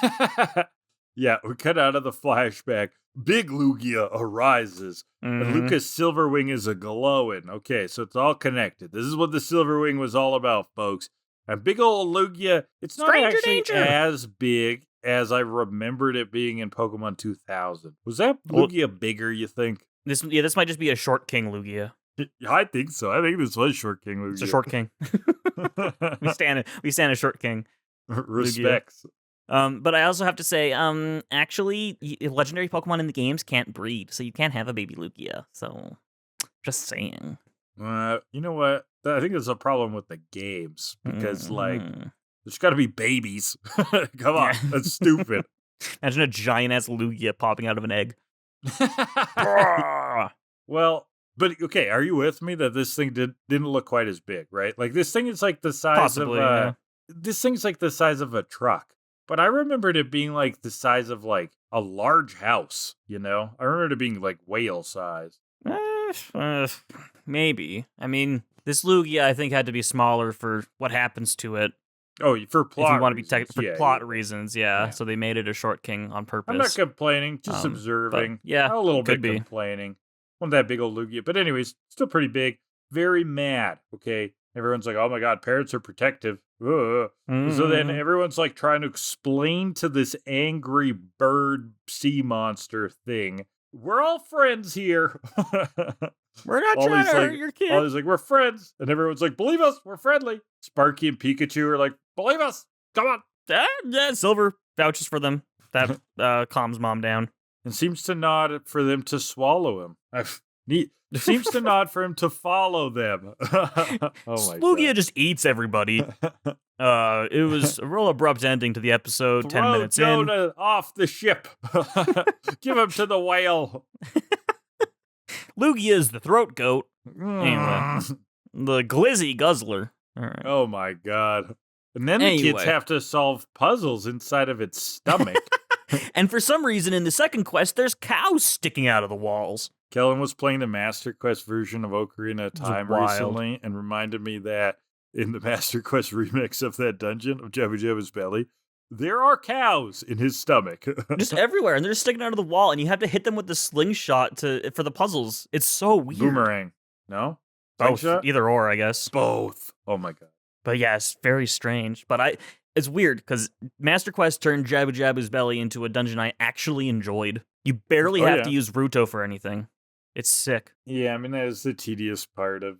Yeah, we cut out of the flashback. Big Lugia arises. And Lucas Silverwing is a glowing. Okay, so it's all connected. This is what the Silverwing was all about, folks. And big old Lugia, it's not actually as big as I remembered it being in Pokemon 2000. Was that Lugia bigger, you think? This might just be a short king Lugia. I think so. I think this was Short King Lugia. It's a short king. we stand a short king. Respects. But I also have to say, actually, legendary Pokemon in the games can't breed, so you can't have a baby Lugia. So, just saying. You know what? I think there's a problem with the games because, there's got to be babies. Come on, that's stupid. Imagine a giant ass Lugia popping out of an egg. Well, but okay, are you with me that this thing didn't look quite as big, right? Like this thing is like the size of this thing's like the size of a truck. But I remembered it being like the size of like a large house, you know? I remember it being like whale size. Maybe. I mean, this Lugia I think had to be smaller for what happens to it. Oh, for plot if you want to be reasons. for Yeah, plot yeah. reasons, yeah. So they made it a short king on purpose. I'm not complaining, just observing. Yeah, a little could bit be. complaining. Wasn't that big old Lugia. But anyways, still pretty big. Very mad, okay? Everyone's like, oh my god, parents are protective. Ugh. So then everyone's like trying to explain to this angry bird sea monster thing, we're all friends here. We're not trying to hurt your kid. Ollie's like, we're friends. And everyone's like, believe us, we're friendly. Sparky and Pikachu are like, believe us, come on. Yeah, Silver vouches for them. That calms Mom down. And seems to nod for them to swallow him. Seems to nod for him to follow them. Oh my Lugia god. just eats everybody. It was a real abrupt ending to the episode. 10 minutes in. Jonah off the ship. Give him to the whale. Lugia is the throat goat. Anyway, the glizzy guzzler. All right. Oh my god. And then the kids have to solve puzzles inside of its stomach. And for some reason, in the second quest, there's cows sticking out of the walls. Kellan was playing the Master Quest version of Ocarina of Time recently and reminded me that in the Master Quest remix of that dungeon of Jabba Jabba's belly, there are cows in his stomach. Just everywhere, and they're just sticking out of the wall, and you have to hit them with the slingshot for the puzzles. It's so weird. Boomerang. No? Both. Slingshot? Either or, I guess. Both. Oh my god. But yeah, it's very strange. But it's weird, because Master Quest turned Jabba Jabba's belly into a dungeon I actually enjoyed. You barely have to use Ruto for anything. It's sick. Yeah, I mean, that is the tedious part of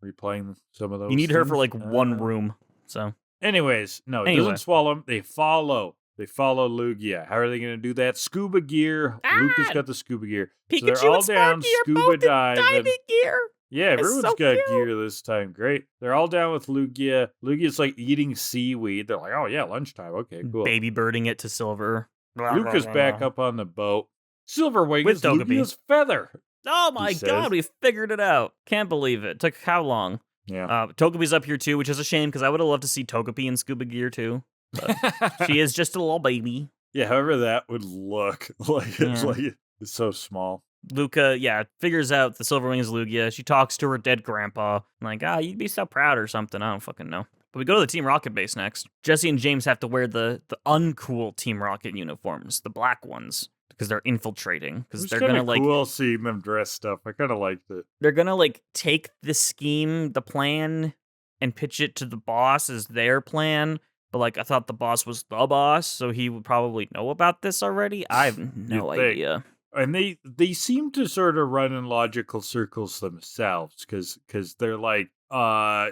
replaying some of those. You need her for things. like one room, so. Anyways, no, it doesn't swallow them. They follow. They follow Lugia. How are they going to do that? Scuba gear. Luca's got the scuba gear. Pikachu so they're all and Sparky down are scuba both in diving gear. Yeah, everyone's so got cute. gear this time. Great. They're all down with Lugia. Lugia's like eating seaweed. They're like, oh yeah, lunchtime. Okay, cool. Baby birding it to Silver. Luca's back up on the boat. Silverwing With is Togepi. Lugia's feather. Oh my god, we figured it out. Can't believe it. Took how long? Yeah. Togepi's up here too, which is a shame because I would have loved to see Togepi in scuba gear too. But she is just a little baby. Yeah, however that would look. It's so small. Luca, figures out the Silverwing is Lugia. She talks to her dead grandpa. Like, you'd be so proud or something. I don't fucking know. But we go to the Team Rocket base next. Jesse and James have to wear the uncool Team Rocket uniforms, the black ones, because they're infiltrating. Because they're gonna cool seeing them dressed up. I kind of liked it. They're gonna take the scheme, the plan, and pitch it to the boss as their plan. But I thought the boss was the boss, so he would probably know about this already. I have no idea. And they seem to sort of run in logical circles themselves, because they're like,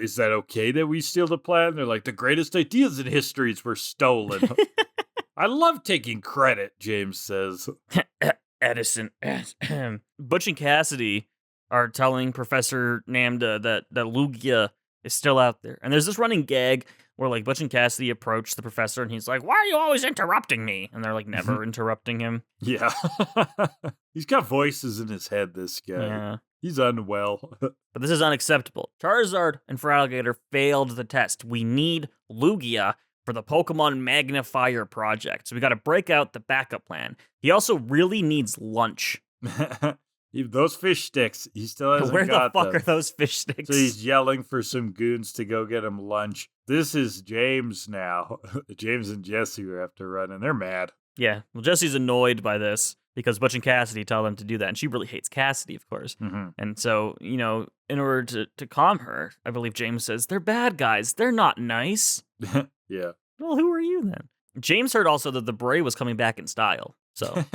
is that okay that we steal the plan? They're like, the greatest ideas in histories were stolen. I love taking credit, James says. Edison. Butch and Cassidy are telling Professor Namda that Lugia is still out there. And there's this running gag where Butch and Cassidy approach the professor and he's like, why are you always interrupting me? And they're never interrupting him. Yeah. He's got voices in his head, this guy. Yeah. He's unwell. But this is unacceptable. Charizard and Feraligatr failed the test. We need Lugia for the Pokemon Magnifier project. So we got to break out the backup plan. He also really needs lunch. Those fish sticks, he still hasn't Where got the fuck them. are those fish sticks? So he's yelling for some goons to go get him lunch. This is James now. James and Jesse have to run, and they're mad. Yeah, well, Jesse's annoyed by this because Butch and Cassidy tell them to do that, and she really hates Cassidy, of course. Mm-hmm. And so, in order to calm her, I believe James says, they're bad guys. They're not nice. Yeah. Well, who are you then? James heard also that the beret was coming back in style, so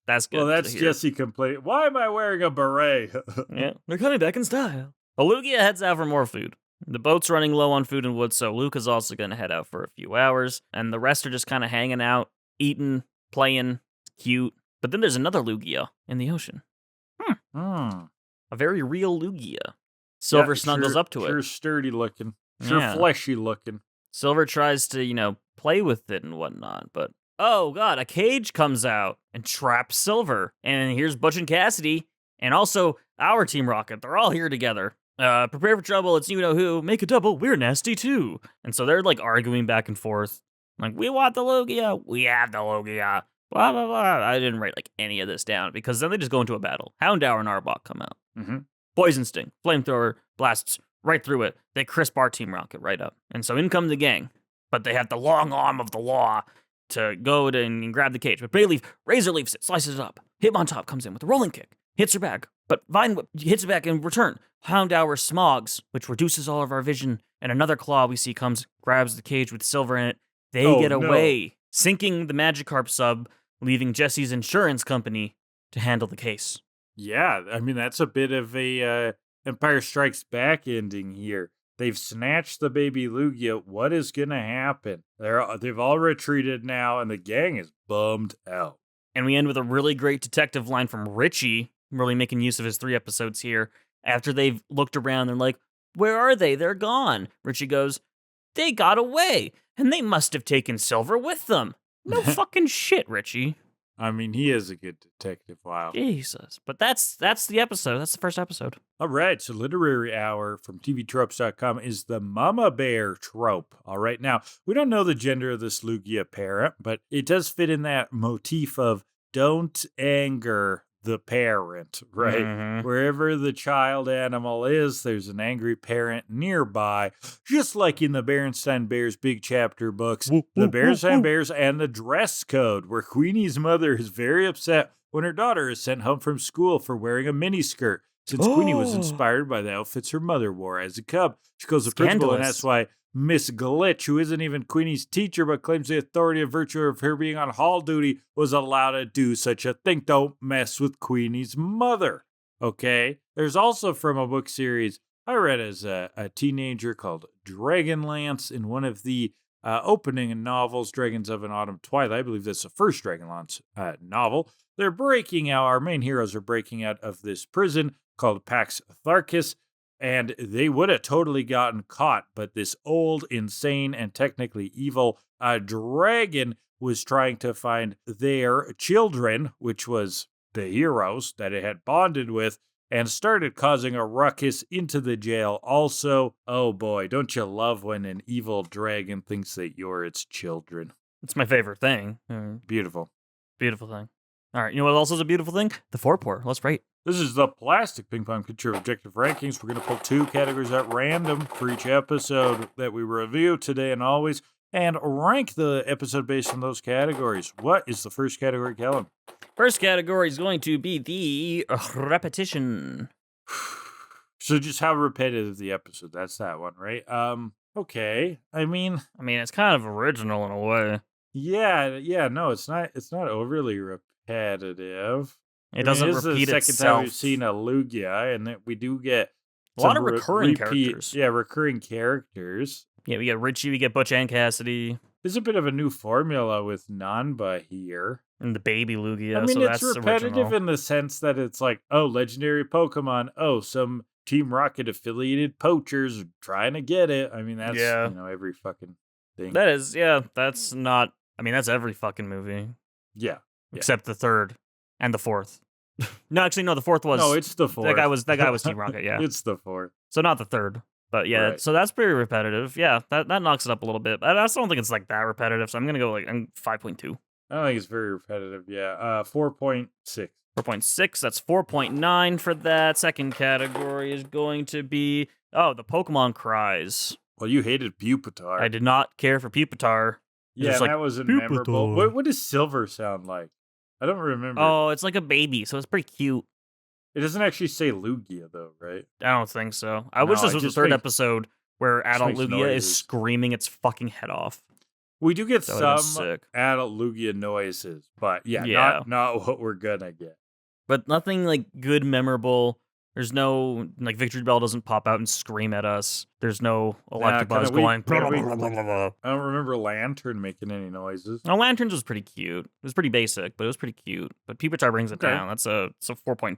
that's good. Well, that's Jesse complaining. Why am I wearing a beret? Yeah, they're coming back in style. Well, Lugia heads out for more food. The boat's running low on food and wood, so Luke is also going to head out for a few hours, and the rest are just kind of hanging out, eating, playing. It's cute. But then there's another Lugia in the ocean. A very real Lugia. Silver snuggles up to it. Sure sturdy looking. Sure fleshy looking. Silver tries to, play with it and whatnot, but oh god, a cage comes out and traps Silver. And here's Butch and Cassidy, and also our Team Rocket. They're all here together. Prepare for trouble, it's you-know-who. Make a double, we're nasty too. And so they're arguing back and forth. We want the Lugia, we have the Lugia. Blah, blah, blah. I didn't write any of this down because then they just go into a battle. Houndour and Arbok come out. Mm-hmm. Poison Sting, Flamethrower, blasts right through it. They crisp our Team Rocket right up. And so in come the gang. but they have the long arm of the law to go and grab the cage. But Bayleaf razor leafs it, slices it up. Hitmontop comes in with a rolling kick, hits her back, but Vine Whip hits it back in return. Houndour smogs, which reduces all of our vision, and another claw we see comes, grabs the cage with Silver in it. They get away, sinking the Magikarp sub, leaving Jesse's insurance company to handle the case. Yeah, I mean, that's a bit of a Empire Strikes Back ending here. They've snatched the baby Lugia. What is going to happen? They've all retreated now, and the gang is bummed out. And we end with a really great detective line from Richie, really making use of his 3 episodes here. After they've looked around, they're like, where are they? They're gone. Richie goes, they got away, and they must have taken Silver with them. No fucking shit, Richie. I mean, he is a good detective. Wow. Jesus. But that's the episode. That's the first episode. All right. So Literary Hour from TVTropes.com is the mama bear trope. All right. Now, we don't know the gender of this Lugia parent, but it does fit in that motif of don't anger the parent, right? Mm-hmm. Wherever the child animal is, there's an angry parent nearby. Just like in the Berenstain Bears Big Chapter books, the Berenstain Bears and the Dress Code, where Queenie's mother is very upset when her daughter is sent home from school for wearing a miniskirt, since Queenie was inspired by the outfits her mother wore as a cub. She calls the principal, and that's why Miss Glitch, who isn't even Queenie's teacher but claims the authority of virtue of her being on hall duty, was allowed to do such a thing. Don't mess with Queenie's mother, okay? There's also from a book series I read as a teenager called Dragonlance in one of the opening novels, Dragons of an Autumn Twilight. I believe that's the first Dragonlance novel. They're breaking out, our main heroes are breaking out of this prison called Pax Tharkis, and they would have totally gotten caught, but this old, insane, and technically evil dragon was trying to find their children, which was the heroes that it had bonded with, and started causing a ruckus into the jail. Also, oh boy, don't you love when an evil dragon thinks that you're its children? It's my favorite thing. Beautiful. Beautiful thing. All right, you know what else is a beautiful thing? The forepaw. Let's rate. This is the Plastic Ping Pong Picture Objective Rankings. We're going to pull 2 categories at random for each episode that we review today and always, and rank the episode based on those categories. What is the first category, Kellan? First category is going to be the repetition. So just how repetitive the episode. That's that one, right? Okay. I mean, it's kind of original in a way. Yeah, no, it's not overly repetitive. It doesn't repeat itself. This is the second time we've seen a Lugia, and that we do get a lot of recurring characters. Yeah, recurring characters. Yeah, we get Richie, we get Butch and Cassidy. There's a bit of a new formula with Nanba here. And the baby Lugia. I mean, so it's that's repetitive original. in the sense that it's like, oh, legendary Pokemon. Oh, some Team Rocket affiliated poachers trying to get it. I mean, that's, every fucking thing. That is, that's not, that's every fucking movie. Yeah. Except the 3rd and the 4th. No, actually, no, the 4th was... No, it's the 4th. That guy was Team Rocket, yeah. It's the 4th. So not the 3rd. But yeah, right. So that's pretty repetitive. Yeah, that knocks it up a little bit. I still don't think it's like that repetitive, so I'm going to go 5.2. I don't think it's very repetitive, yeah. 4.6. 4.6, that's 4.9 for that. Second category is going to be, the Pokemon cries. Well, you hated Pupitar. I did not care for Pupitar. Yeah, that wasn't memorable. What does Silver sound like? I don't remember. Oh, it's like a baby, so it's pretty cute. It doesn't actually say Lugia, though, right? I don't think so. I wish this was the 3rd episode where adult Lugia noises. is screaming its fucking head off. We do get some adult Lugia noises, but not what we're gonna get. But nothing like good, memorable. There's no, Victory Bell doesn't pop out and scream at us. There's no Electabuzz going. I don't remember Lantern making any noises. No, Lanterns was pretty cute. It was pretty basic, but it was pretty cute. But Pupitar brings it down. That's a 4.3.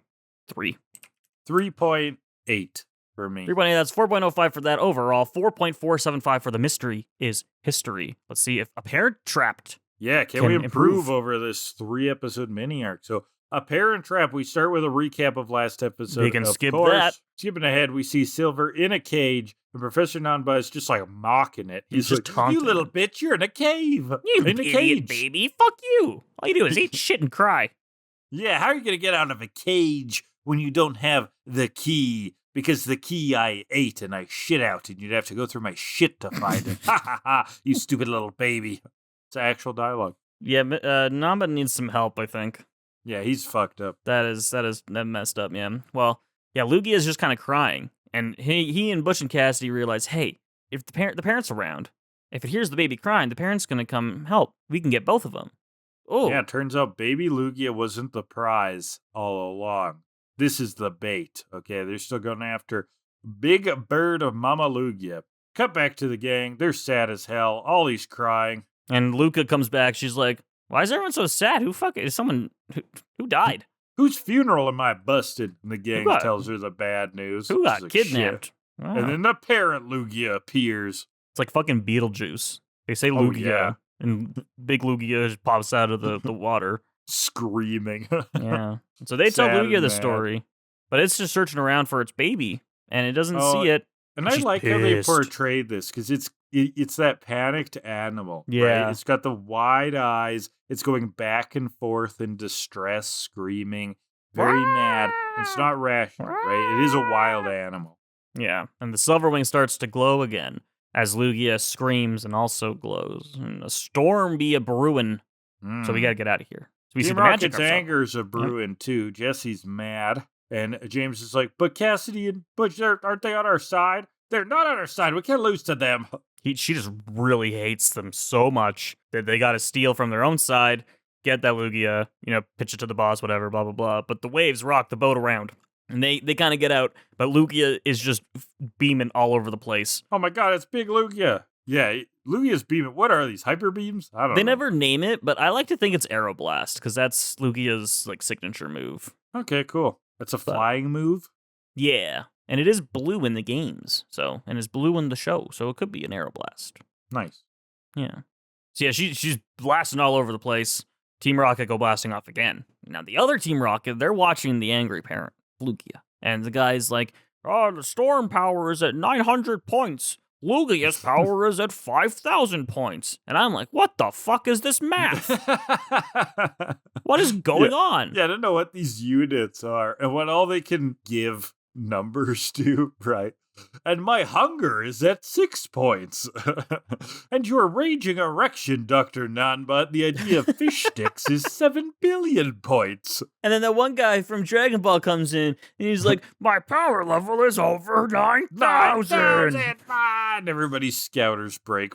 3.8 for me. 3.8, that's 4.05 for that overall. 4.475 for the mystery is history. Let's see if a parent trapped. Yeah, can we improve over this 3-episode mini arc? So, a Parent Trap, we start with a recap of last episode. We can skip course, that. Skipping ahead, we see Silver in a cage, and Professor Nanba is just mocking it. He's just like, taunting. You little bitch, you're in a cave. You in a idiot, cage. baby. Fuck you. All you do is eat shit and cry. Yeah, how are you going to get out of a cage when you don't have the key Because the key I ate and I shit out, and you'd have to go through my shit to find it. Ha ha ha, you stupid little baby. It's actual dialogue. Yeah, Namba needs some help, I think. Yeah, he's fucked up. That messed up, yeah. Well, yeah, Lugia is just kind of crying, and he and Butch and Cassidy realize, hey, if the parent's around, if it hears the baby crying, the parent's gonna come help. We can get both of them. Oh, Yeah, it turns out baby Lugia wasn't the prize all along. This is the bait, okay? They're still going after Big Bird of Mama Lugia. Cut back to the gang. They're sad as hell. Ollie's crying. And Luca comes back. She's like, why is everyone so sad? Is someone who died? Whose funeral am I busted? And the gang tells her the bad news. Who got kidnapped? Wow. And then the parent Lugia appears. It's like fucking Beetlejuice. They say Lugia, and big Lugia just pops out of the water. Screaming. Yeah. So they tell Lugia the story, but it's just searching around for its baby, and it doesn't see it. And I like how they portrayed this, because it's that panicked animal. Yeah. Right? It's got the wide eyes. It's going back and forth in distress, screaming, very mad. It's not rational, right? It is a wild animal. Yeah. And the Silverwing starts to glow again as Lugia screams and also glows. And a storm be a brewing. So we got to get out of here. So we see the magic. Team Rocket's anger's a brewing too. Jesse's mad. And James is like, but Cassidy and Butch, aren't they on our side? They're not on our side. We can't lose to them. She just really hates them so much that they got to steal from their own side, get that Lugia, pitch it to the boss, whatever, blah, blah, blah. But the waves rock the boat around. And they kind of get out, but Lugia is just beaming all over the place. Oh my god, it's big Lugia. Yeah, Lugia's beaming. What are these, hyper beams? I don't know. They never name it, but I like to think it's Aeroblast, because that's Lugia's signature move. Okay, cool. That's a flying move? Yeah, and it is blue in the games, and it's blue in the show, so it could be an Aeroblast. Nice. Yeah. So yeah, she's blasting all over the place. Team Rocket go blasting off again. Now the other Team Rocket, they're watching the angry parent, Lugia. And the guy's like, the storm power is at 900 points. Lugia's power is at 5,000 points. And I'm like, what the fuck is this math? What is going on? Yeah, I don't know what these units are and what all they can give numbers to, right? And my hunger is at 6 points. And your raging erection, Dr. Nanba, the idea of fish sticks is 7 billion points. And then that one guy from Dragon Ball comes in, and he's like, my power level is over 9,000. And everybody's scouters break.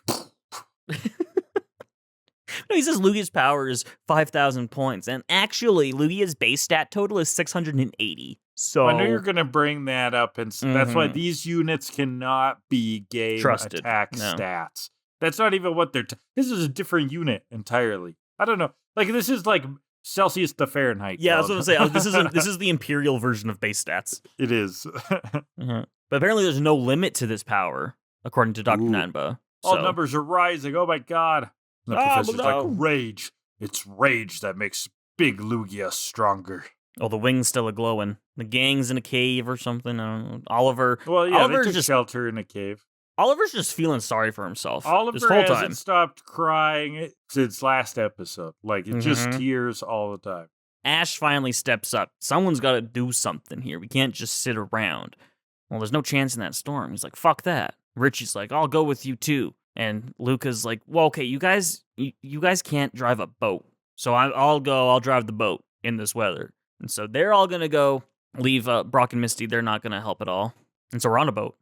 No, he says Lugia's power is 5,000 points, and actually, Lugia's base stat total is 680. So I know you're going to bring that up, and that's why these units cannot be game trusted attack stats. That's not even what they're... This is a different unit entirely. I don't know. Like, this is like Celsius to Fahrenheit. Yeah, I was going to say, this is the Imperial version of base stats. It is. But apparently there's no limit to this power, according to Dr. Nanba. All numbers are rising. Oh my god. The professor's like, rage. It's rage that makes big Lugia stronger. Oh, the wing's still a-glowing. The gang's in a cave or something. I don't know. Oliver... Well, yeah, Oliver's they took shelter in a cave. Oliver's just feeling sorry for himself Oliver this whole time. hasn't stopped crying since last episode. Like, it's just tears all the time. Ash finally steps up. Someone's got to do something here. We can't just sit around. Well, there's no chance in that storm. He's like, fuck that. Richie's like, I'll go with you too. And Luca's like, well, okay, you guys can't drive a boat. So I'll go, I'll drive the boat in this weather. And so they're all going to go leave Brock and Misty. They're not going to help at all. And so we're on a boat.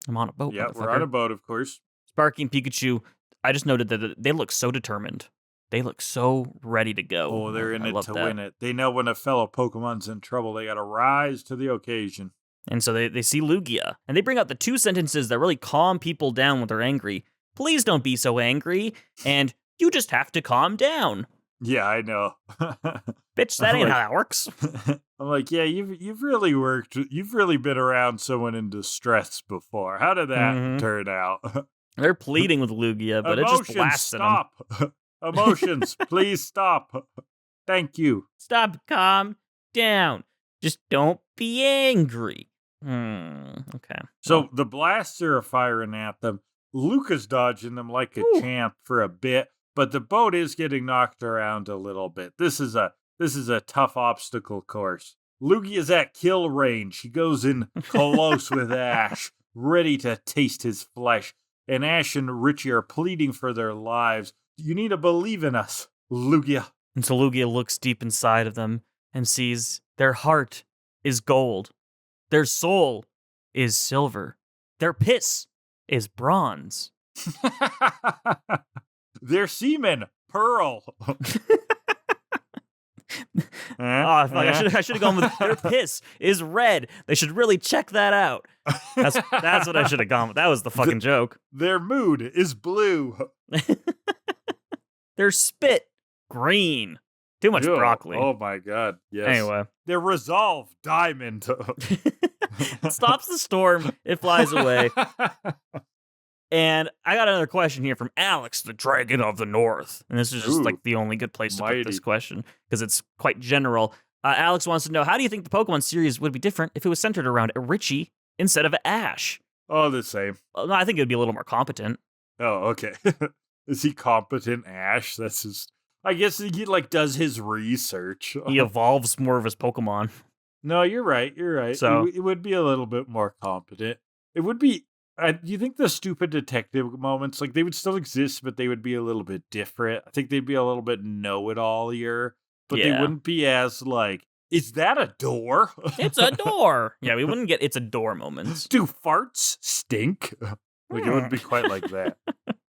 I'm on a boat. Yeah, we're on a boat, of course. Sparky and Pikachu, I just noted that they look so determined. They look so ready to go. Oh, they're in it to win it. They know when a fellow Pokemon's in trouble, they got to rise to the occasion. And so they see Lugia, and they bring out the two sentences that really calm people down when they're angry. Please don't be so angry, and you just have to calm down. Yeah, I know. Bitch, that ain't how that works. I'm like, yeah, you've really worked. You've really been around someone in distress before. How did that turn out? They're pleading with Lugia, but it just blasted them. Emotions, please stop. Thank you. Stop, calm down. Just don't be angry. Okay. So the blasts are firing at them. Luca's dodging them like a champ for a bit, but the boat is getting knocked around a little bit. This is a tough obstacle course. Lugia's at kill range. He goes in close with Ash, ready to taste his flesh. And Ash and Richie are pleading for their lives. You need to believe in us, Lugia. And so Lugia looks deep inside of them and sees their heart is gold. Their soul is silver. Their piss is bronze. Their semen, pearl. Fuck, I should have gone with their piss is red. They should really check that out. That's what I should have gone with. That was the fucking joke. Their mood is blue. Their spit, green. Too much broccoli. Oh my god, yes. Anyway. Their resolve, diamond. Stops the storm, it flies away. And I got another question here from Alex, the Dragon of the North. And this is just like the only good place to put this question, because it's quite general. Alex wants to know, how do you think the Pokemon series would be different if it was centered around a Richie instead of Ash? Oh, the same. No, I think it would be a little more competent. Oh, okay. Is he competent, Ash? That's his... I guess he does his research. He evolves more of his Pokemon. No, you're right. So it would be a little bit more competent. It would be... do you think the stupid detective moments, they would still exist, but they would be a little bit different? I think they'd be a little bit know-it-all-ier, but they wouldn't be as, is that a door? It's a door! Yeah, we wouldn't get it's a door moments. Do farts stink? It wouldn't be quite like that.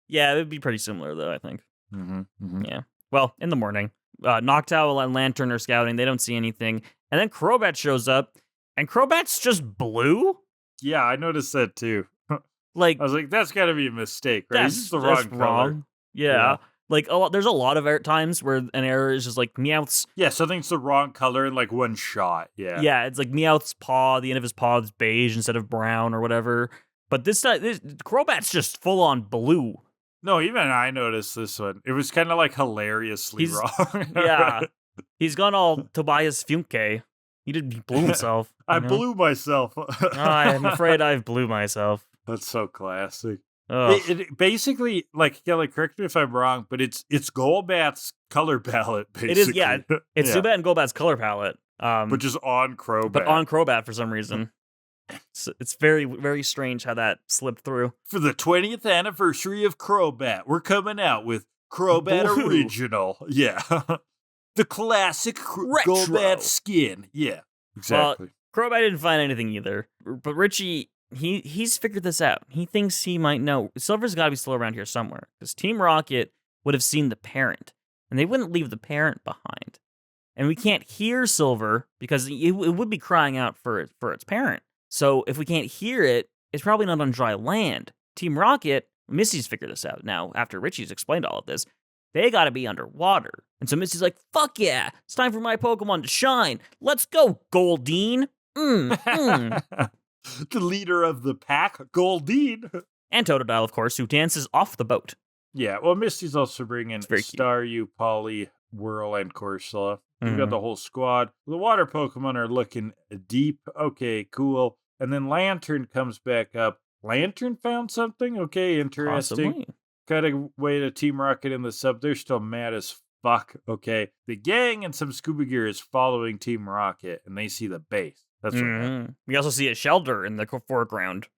Yeah, it would be pretty similar, though, I think. Mm-hmm. Yeah. Well, in the morning, Noctowl and Lantern are scouting. They don't see anything. And then Crobat shows up, and Crobat's just blue? Yeah, I noticed that, too. I was like, that's got to be a mistake, right? That's It's just the wrong color. Yeah. There's a lot of times where an error is just Meowth's... Yeah, something's the wrong color in, one shot, yeah. Yeah, it's Meowth's paw, the end of his paw is beige instead of brown or whatever. But this time, Crobat's just full-on blue. No, even I noticed this one. It was kind of hilariously wrong. Yeah. He's gone all Tobias Funke. He blew himself. I blew myself. I'm afraid I've blew myself. That's so classic. It basically, Kelly, correct me if I'm wrong, but it's Golbat's color palette, basically. It is, yeah. It's Zubat and Golbat's color palette. Which is on Crobat. But on Crobat for some reason. So it's very, very strange how that slipped through. For the 20th anniversary of Crobat, we're coming out with Crobat Blue. Original. Yeah. The classic Golbat skin. Yeah, exactly. Well, Crobat didn't find anything either. But Richie, he's figured this out. He thinks he might know. Silver's got to be still around here somewhere. Because Team Rocket would have seen the parent. And they wouldn't leave the parent behind. And we can't hear Silver because it would be crying out for its parent. So if we can't hear it, it's probably not on dry land. Team Rocket, Misty's figured this out now after Richie's explained all of this. They gotta be underwater. And so Misty's like, fuck yeah, it's time for my Pokemon to shine. Let's go, Goldeen. The leader of the pack, Goldeen. And Totodile, of course, who dances off the boat. Yeah, well, Misty's also bringing Staryu, Polly, Whirl, and Corsola. We've got the whole squad. The water Pokemon are looking deep. Okay, cool. And then Lantern comes back up. Lantern found something? Okay, interesting. Possibly. Got a way to Team Rocket in the sub. They're still mad as fuck. Okay. The gang and some scuba gear is following Team Rocket, and they see the base. That's what happened. We also see a shelter in the foreground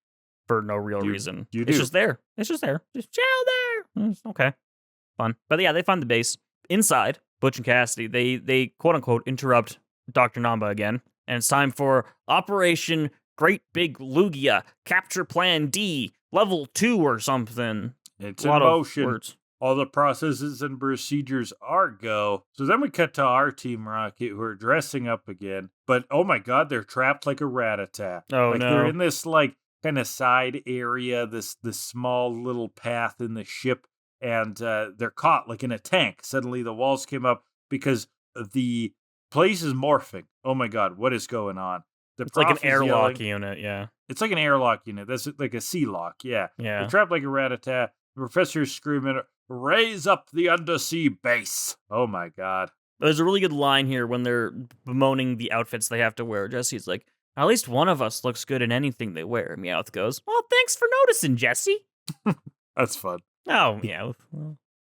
for no real reason. It's just there. Just shelter. Okay. Fun. But yeah, they find the base. Inside, Butch and Cassidy, they quote-unquote interrupt Dr. Namba again, and it's time for Operation Great Big Lugia, Capture Plan D, Level 2 or something. It's in motion. All the processes and procedures are go. So then we cut to our Team Rocket, who are dressing up again. But, oh my god, they're trapped like a rat-a-tat. Oh, no. They're in this, kind of side area, this small little path in the ship. And they're caught in a tank. Suddenly the walls came up because the place is morphing. Oh my god, what is going on? It's like an airlock unit, yeah. It's like an airlock unit. That's like a sea lock, yeah. Yeah. They're trapped like a rat-a-tat. The professor's screaming, raise up the undersea base. Oh my god. There's a really good line here when they're bemoaning the outfits they have to wear. Jesse's like, at least one of us looks good in anything they wear. Meowth goes, well, thanks for noticing, Jesse. That's fun. Oh, yeah.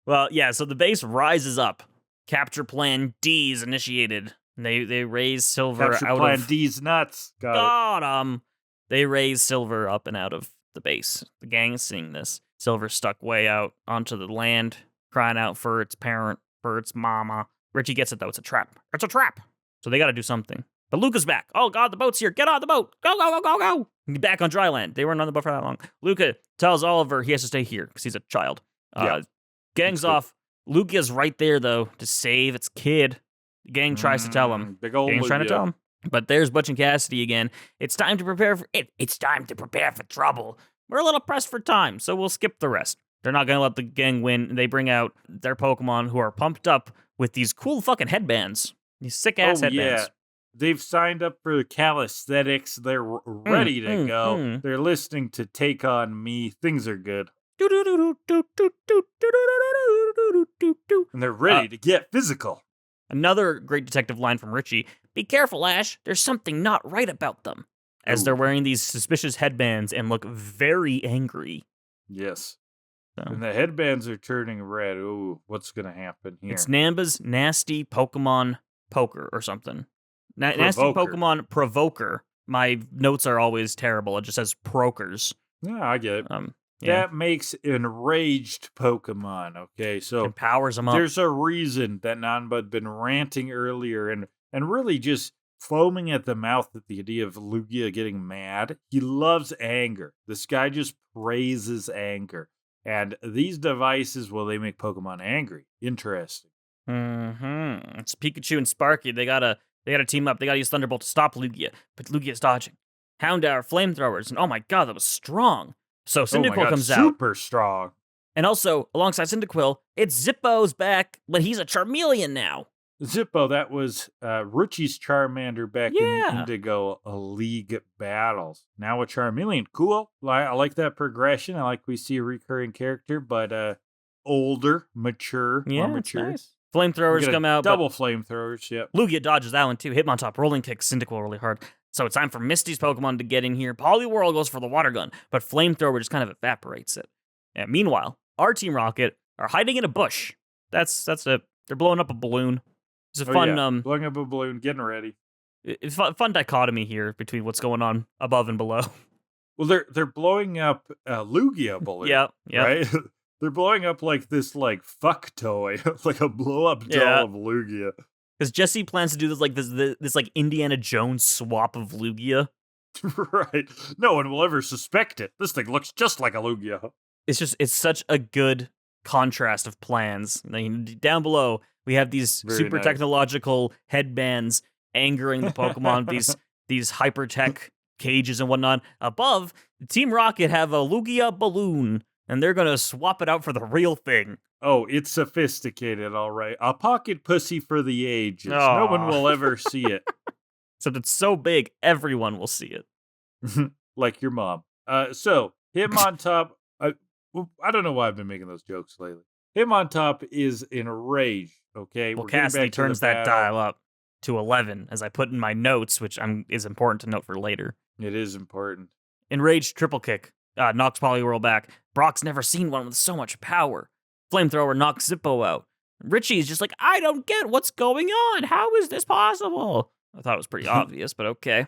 Well, yeah, so the base rises up. Capture Plan D is initiated. And they raise Silver Capture out Plan of... D's nuts. Got it. Got 'em. They raise Silver up and out of the base. The gang is seeing this. Silver stuck way out onto the land, crying out for its parent, for its mama. Richie gets it, though. It's a trap. It's a trap. So they got to do something. But Luca's back. Oh, God, the boat's here. Get on the boat. Go, go, go, go, go. Back on dry land. They weren't on the boat for that long. Luca tells Oliver he has to stay here because he's a child. Gang's off. Lugia's right there, though, to save its kid. The gang tries to tell him. Big old Gang's trying to Lugia. tell him. But there's Butch and Cassidy again. It's time to prepare for it. It's time to prepare for trouble. We're a little pressed for time, so we'll skip the rest. They're not going to let the gang win. They bring out their Pokemon who are pumped up with these cool fucking headbands. These sick-ass headbands. Yeah. They've signed up for the calisthenics. They're ready to go. They're listening to Take On Me. Things are good. And they're ready to get physical. Another great detective line from Richie. Be careful, Ash. There's something not right about them. As they're wearing these suspicious headbands and look very angry. Yes. So. And the headbands are turning red. Ooh, what's going to happen here? It's Namba's nasty Pokemon poker or something. Nasty Pokemon provoker. My notes are always terrible. It just says prokers. Yeah, I get it. That makes enraged Pokemon, okay? So it powers them up. There's a reason that Nanba had been ranting earlier and really just foaming at the mouth at the idea of Lugia getting mad. He loves anger. This guy just praises anger. And these devices, well, they make Pokemon angry. Interesting. It's Pikachu and Sparky. They gotta team up. They gotta use Thunderbolt to stop Lugia. But Lugia's dodging. Houndour, flamethrowers, and oh my god, that was strong. So Cyndaquil comes out. Super strong. And also, alongside Cyndaquil, it's Zippo's back, but he's a Charmeleon now. Zippo, that was Richie's Charmander back in the Indigoleague battles. Now a Charmeleon. Cool. I like that progression. I like we see a recurring character, but older, mature, more mature. Nice. Flamethrowers come out. Double flamethrowers, yep. Lugia dodges that one too. Hitmontop, rolling kicks Cyndaquil really hard. So it's time for Misty's Pokemon to get in here. Poliwhirl goes for the water gun, but Flamethrower just kind of evaporates it. And meanwhile, our Team Rocket are hiding in a bush. That's it. They're blowing up a balloon. It's a fun blowing up a balloon, getting ready. It's fun dichotomy here between what's going on above and below. Well, they're blowing up a Lugia balloon. Yeah. Right? They're blowing up like this fuck toy, like a blow up doll of Lugia. Because Jesse plans to do this like Indiana Jones swap of Lugia. Right. No one will ever suspect it. This thing looks just like a Lugia. It's such a good contrast of plans. Down below, we have these super technological headbands angering the Pokemon, these hyper-tech cages and whatnot. Above, Team Rocket have a Lugia balloon, and they're going to swap it out for the real thing. Oh, it's sophisticated, all right. A pocket pussy for the ages. No one will ever see it. Except it's so big, everyone will see it. Like your mom. So, Hitmontop, I don't know why I've been making those jokes lately. Hitmontop is enraged, okay? Well, Cassidy turns that dial up to 11, as I put in my notes, which is important to note for later. It is important. Enraged triple kick knocks Poliwhirl back. Brock's never seen one with so much power. Flamethrower knocks Zippo out. Richie's just like, I don't get what's going on. How is this possible? I thought it was pretty obvious, but okay.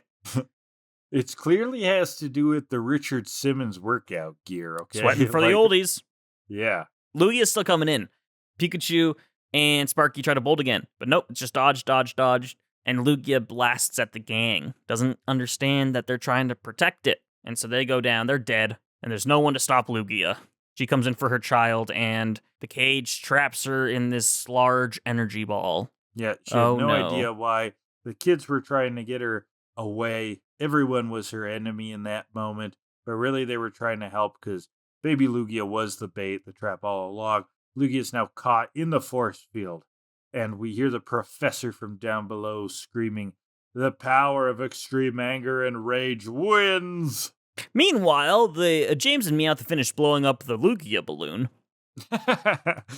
It clearly has to do with the Richard Simmons workout gear, okay? Sweating for the oldies. Yeah. Lugia's still coming in. Pikachu and Sparky try to bolt again, but nope, it's just dodge, and Lugia blasts at the gang. Doesn't understand that they're trying to protect it, and so they go down, they're dead, and there's no one to stop Lugia. She comes in for her child, and the cage traps her in this large energy ball. Yeah, she had no idea why the kids were trying to get her away. Everyone was her enemy in that moment, but really they were trying to help because baby Lugia was the bait, the trap all along. Lugia is now caught in the force field, and we hear the professor from down below screaming, "The power of extreme anger and rage wins!" Meanwhile, James and Meowth finished blowing up the Lugia balloon.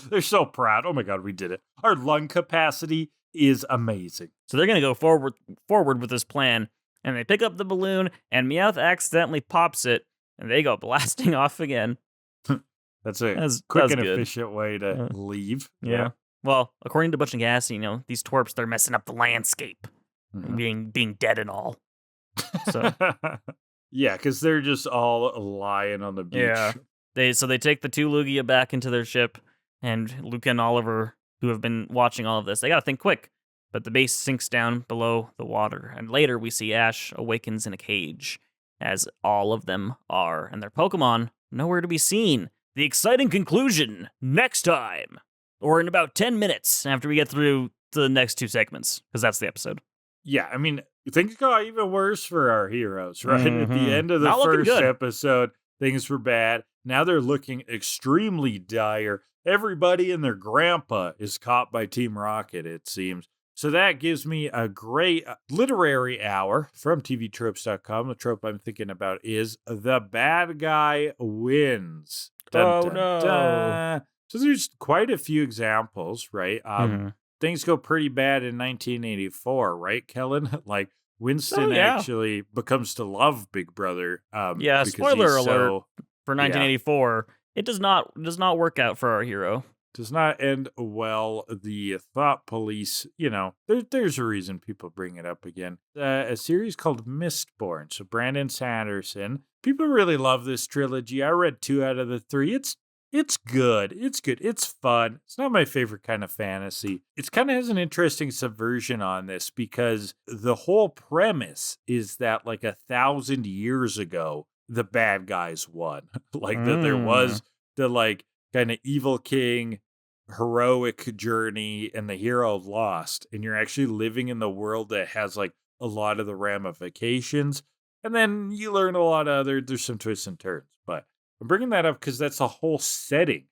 They're so proud. Oh my god, we did it. Our lung capacity is amazing. So they're going to go forward with this plan, and they pick up the balloon, and Meowth accidentally pops it, and they go blasting off again. That's a quick and efficient way to leave. Yeah. Well, according to Butch and Cassidy, these twerps, they're messing up the landscape, being dead and all. So yeah, because they're just all lying on the beach. yeah, they take the 2 Lugia back into their ship, and Luca and Oliver, who have been watching all of this, they gotta think quick. But the base sinks down below the water, and later we see Ash awakens in a cage, as all of them are, and their Pokemon nowhere to be seen. The exciting conclusion next time, or in about 10 minutes after we get through the next 2 segments, because that's the episode. Yeah, I mean, things got even worse for our heroes, right? At the end of the first episode, things were bad. Now they're looking extremely dire. Everybody and their grandpa is caught by Team Rocket, it seems. So that gives me a great literary hour from tvtropes.com. The trope I'm thinking about is the bad guy wins. Dun, dun, dun. So there's quite a few examples, right? Things go pretty bad in 1984, right, Kellan? Like Winston actually becomes to love Big Brother. Spoiler alert for 1984. It does not work out for our hero. Does not end well. The Thought Police, there's a reason people bring it up again. A series called Mistborn. So Brandon Sanderson. People really love this trilogy. I read 2 out of the 3. It's good. It's good. It's fun. It's not my favorite kind of fantasy. It kind of has an interesting subversion on this because the whole premise is that like 1,000 years ago, the bad guys won. Like that there was the like kind of evil king heroic journey and the hero lost, and you're actually living in the world that has like a lot of the ramifications, and then you learn a lot of there's some twists and turns. But I'm bringing that up because that's the whole setting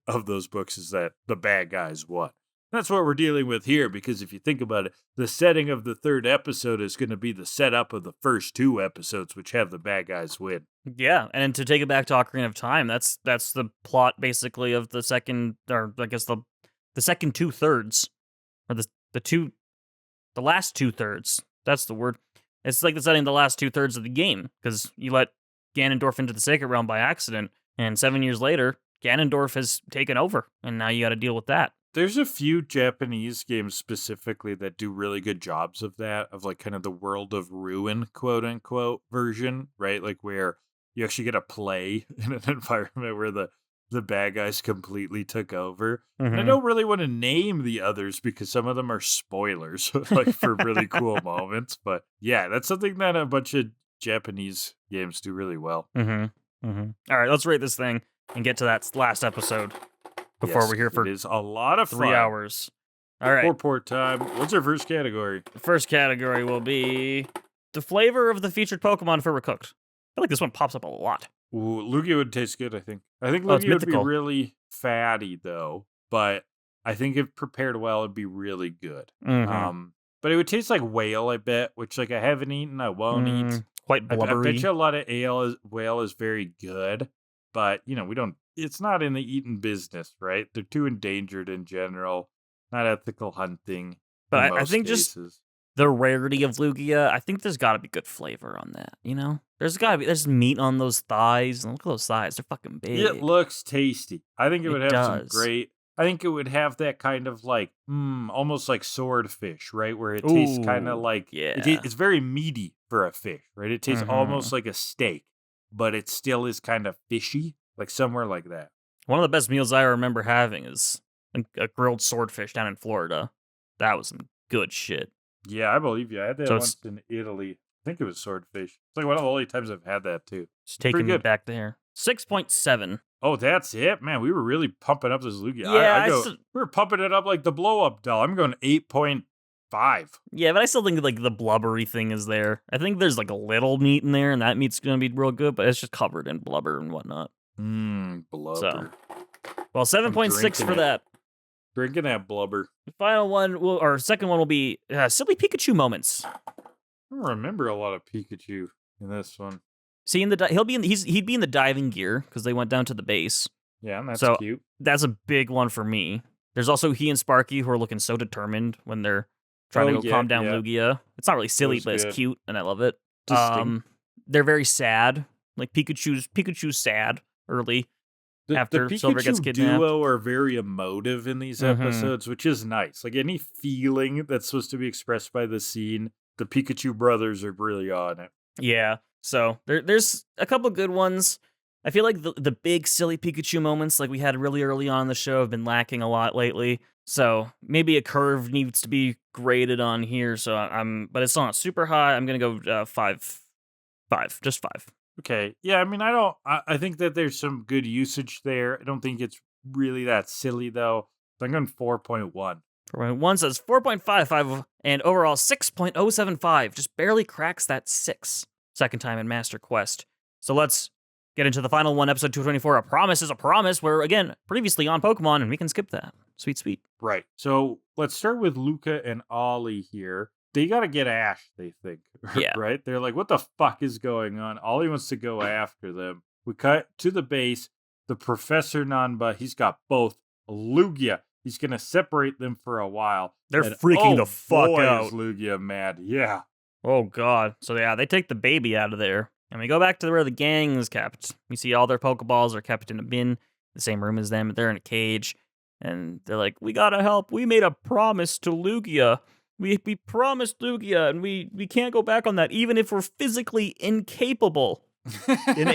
of those books, is that the bad guys won. That's what we're dealing with here, because if you think about it, the setting of the 3rd episode is going to be the setup of the first 2 episodes, which have the bad guys win. Yeah, and to take it back to Ocarina of Time, that's the plot basically of the second, or I guess the second 2/3, or the last 2/3. That's the word. It's like the setting of the last 2/3 of the game, because you let Ganondorf into the Sacred Realm by accident, and 7 years later, Ganondorf has taken over, and now you got to deal with that. There's a few Japanese games specifically that do really good jobs of that, of like kind of the World of Ruin, quote unquote, version, right? Like where you actually get to play in an environment where the bad guys completely took over. And I don't really want to name the others because some of them are spoilers, like for really cool moments. But yeah, that's something that a bunch of Japanese games do really well. All right, let's rate this thing and get to that last episode before we're here for it is a lot of 3 hours. All right. Port time. What's our first category? The first category will be the flavor of the featured Pokemon if it were cooked. I feel like this one pops up a lot. Ooh, Lugia would taste good, I think. I think Lugia would be really fatty, though. But I think if prepared well, it'd be really good. But it would taste like whale, I bet, which like I haven't eaten, I won't eat. Quite blubbery. I bet you a lot of whale is very good. But, we don't, it's not in the eating business, right? They're too endangered in general. Not ethical hunting. But I think cases. Just the rarity of Lugia, I think there's got to be good flavor on that, There's meat on those thighs, and look at those thighs, they're fucking big. It looks tasty. I think it would have some great, I think it would have that kind of like, almost like swordfish, right? Where it tastes kind of like, it's very meaty for a fish, right? It tastes almost like a steak, but it still is kind of fishy, like somewhere like that. One of the best meals I remember having is a grilled swordfish down in Florida. That was some good shit. Yeah, I believe you. I had that once in Italy. I think it was swordfish. It's like one of the only times I've had that, too. It's taking me back there. 6.7. Oh, that's it? Man, we were really pumping up this Lugia. Yeah, we were pumping it up like the blow-up doll. I'm going 8.5. Yeah, but I still think like the blubbery thing is there. I think there's like a little meat in there, and that meat's going to be real good, but it's just covered in blubber and whatnot. Blubber. So, well, 7.6 for that. Drinking that blubber. The final one, or second one, will be silly Pikachu moments. I don't remember a lot of Pikachu in this one. See, he'd be in the diving gear because they went down to the base. Yeah, and that's cute. That's a big one for me. There's also he and Sparky who are looking so determined when they're trying to calm down Lugia. It's not really silly, but it's cute, and I love it. They're very sad. Like Pikachu's sad early. The after Silver gets Pikachu kidnapped. duo are very emotive in these episodes, which is nice. Like any feeling that's supposed to be expressed by the scene, the Pikachu brothers are really on it. Yeah. So there's a couple good ones. I feel like the big silly Pikachu moments like we had really early on in the show have been lacking a lot lately. So maybe a curve needs to be graded on here. So but it's not super high. I'm gonna go 5, just 5. Okay. Yeah, I mean, I think that there's some good usage there. I don't think it's really that silly, though. So I'm going 4.1. 4.1 says 4.55 and overall 6.075. Just barely cracks that 6. Second time in Master Quest. So let's get into the final one, episode 224. A Promise is a Promise, where, again, previously on Pokemon, and we can skip that. Sweet, sweet. Right. So let's start with Luca and Ollie here. They got to get Ash, they think. Yeah. Right? They're like, what the fuck is going on? Ollie wants to go after them. We cut to the base. The Professor Nanba, he's got both Lugia. He's going to separate them for a while. They're and, freaking the fuck boy, out. Is Lugia mad. Yeah. Oh, God. So, yeah, they take the baby out of there. And we go back to where the gang is kept. We see all their Pokeballs are kept in a bin, the same room as them. They're in a cage. And they're like, we gotta help. We made a promise to Lugia. We promised Lugia, and we can't go back on that, even if we're physically incapable and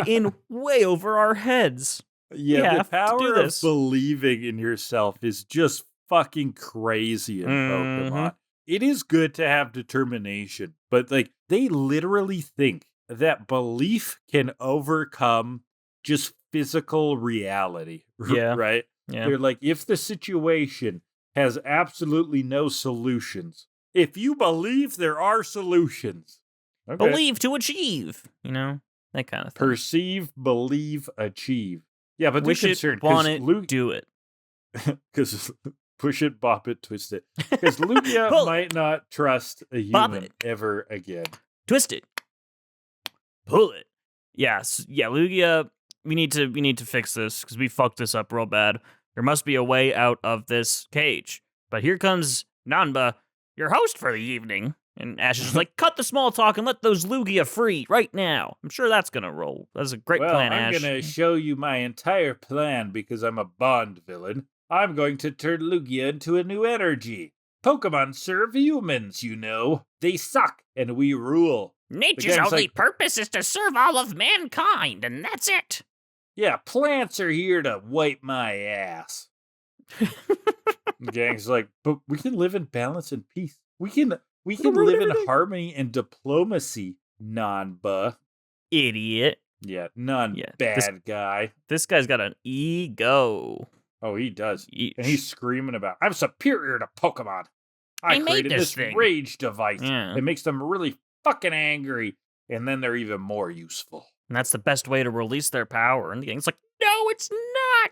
in way over our heads. Yeah, the power of believing in yourself is just fucking crazy in Pokemon. It is good to have determination, but like they literally think that belief can overcome just physical reality. Yeah. Right? Yeah. They're like, if the situation has absolutely no solutions, if you believe there are solutions, okay. Believe to achieve, that kind of thing. Perceive, believe, achieve. Yeah, but wish they're it, concerned want it, do it. Because push it, bop it, twist it. Because Lugia might not trust a human ever again. Twist it. Pull it. Yes. Yeah, Lugia, we need to fix this because we fucked this up real bad. There must be a way out of this cage. But here comes Nanba, your host for the evening. And Ash is just like, cut the small talk and let those Lugia free right now. I'm sure that's going to roll. That's a great plan, Ash. I'm going to show you my entire plan because I'm a Bond villain. I'm going to turn Lugia into a new energy. Pokemon serve humans, you know. They suck and we rule. Nature's only purpose is to serve all of mankind, and that's it. Yeah, plants are here to wipe my ass. The gang's like, but we can live in balance and peace. We can live in harmony and diplomacy, Nanba. Idiot. Yeah, bad guy. This guy's got an ego. Oh, he does. And he's screaming about, I'm superior to Pokemon. I created this rage device. Yeah. It makes them really fucking angry, and then they're even more useful. And that's the best way to release their power. And the gang's like, no, it's not.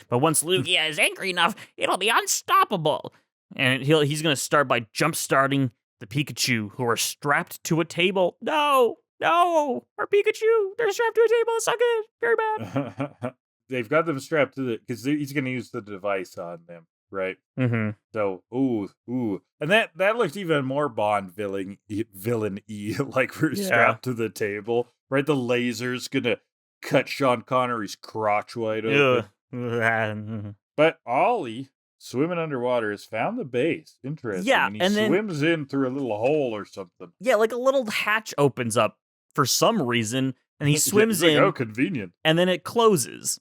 But once Lugia is angry enough, it'll be unstoppable. And he's going to start by jump-starting the Pikachu, who are strapped to a table. No, our Pikachu, they're strapped to a table. It's not good. Very bad. They've got them strapped to because he's going to use the device on them, right? Mm-hmm. So, ooh. And that looked even more Bond villain-y, like we're strapped to the table, right? The laser's going to cut Sean Connery's crotch wide open. But Ollie, swimming underwater, has found the base. Interesting. Yeah, and he swims in through a little hole or something. Yeah, like a little hatch opens up for some reason, and he swims in. Oh, convenient. And then it closes.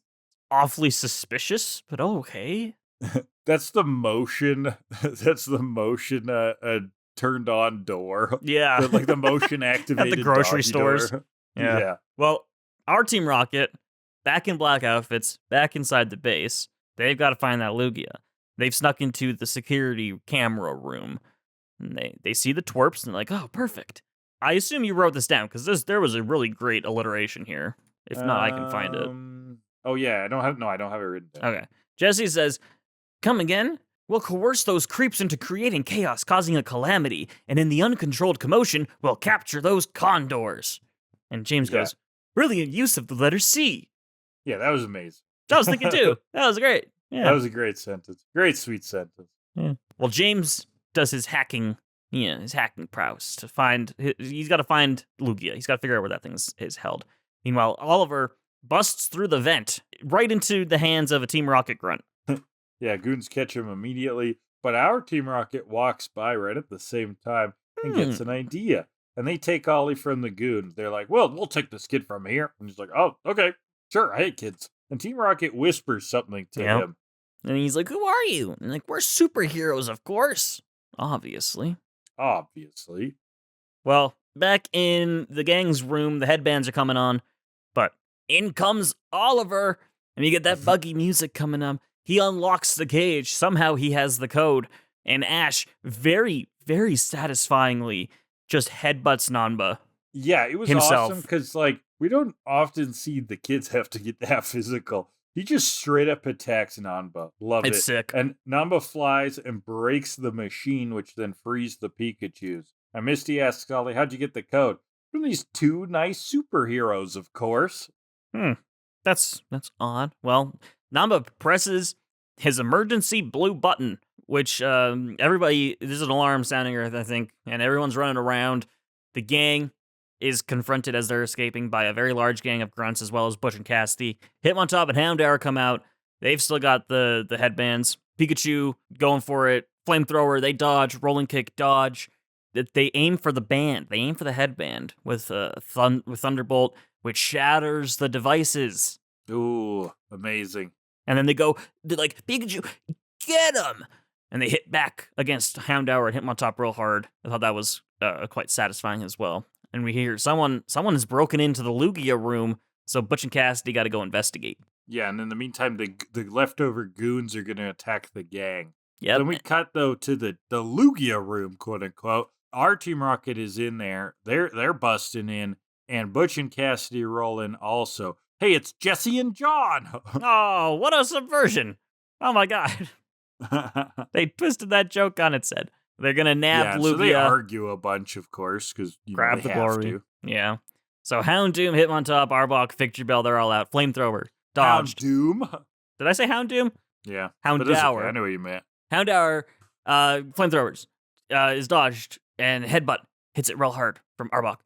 Awfully suspicious, but okay. That's the motion. Turned on door. Yeah. Like the motion activated at the grocery stores. Door. Yeah. Well, our Team Rocket, back in black outfits, back inside the base, they've got to find that Lugia. They've snuck into the security camera room. And they see the twerps and they're like, oh, perfect. I assume you wrote this down because there was a really great alliteration here. If not, I can find it. Oh yeah, I don't have it written down. Okay. Jesse says, come again? We'll coerce those creeps into creating chaos, causing a calamity, and in the uncontrolled commotion, we'll capture those condors. And James goes, brilliant use of the letter C. Yeah, that was amazing. I was thinking too. That was great. Yeah. That was a great sentence. Great, sweet sentence. Yeah. Well, James does his hacking prowess to find. He's got to find Lugia. He's got to figure out where that thing is held. Meanwhile, Oliver busts through the vent right into the hands of a Team Rocket grunt. Yeah, goons catch him immediately, but our Team Rocket walks by right at the same time and gets an idea. And they take Ollie from the goon. They're like, well, we'll take this kid from here. And he's like, oh, okay, sure, I hate kids. And Team Rocket whispers something to him. And he's like, who are you? And like, we're superheroes, of course. Obviously. Well, back in the gang's room, the headbands are coming on, but in comes Oliver, and you get that buggy music coming up. He unlocks the cage. Somehow he has the code, and Ash very, very satisfyingly just headbutts Nanba. Yeah, it was himself. Awesome because, like, we don't often see the kids have to get that physical. He just straight up attacks Nanba. Love it. It's sick. And Nanba flies and breaks the machine, which then frees the Pikachus. And Misty asks Ollie, how'd you get the code? From these two nice superheroes, of course. That's odd. Well, Nanba presses his emergency blue button, which everybody, there's an alarm sounding, I think, and everyone's running around. The gang is confronted as they're escaping by a very large gang of grunts, as well as Butch and Cassidy. Hitmontop and Houndour come out. They've still got the headbands. Pikachu going for it. Flamethrower, they dodge. Rolling kick, dodge. They aim for the band. They aim for the headband with Thunderbolt, which shatters the devices. Ooh, amazing. And then they're like, Pikachu, get him! And they hit back against Houndour and Hitmontop real hard. I thought that was quite satisfying as well. And we hear someone has broken into the Lugia room, so Butch and Cassidy got to go investigate. Yeah, and in the meantime, the leftover goons are going to attack the gang. Yep. Then we cut, though, to the Lugia room, quote-unquote. Our Team Rocket is in there. They're busting in, and Butch and Cassidy roll in also. Hey, it's Jesse and John! Oh, what a subversion! Oh my god. They twisted that joke on its head. They're gonna nab Lugia. So they argue a bunch, of course, because grab they the have glory. to. Yeah. So Houndoom, Hitmontop, Arbok, Victory Bell, they're all out. Flamethrower, dodged. Houndoom? Did I say Houndoom? Yeah. Houndour. Okay. I know what you meant. Houndour, Flamethrowers, is dodged, and Headbutt hits it real hard from Arbok.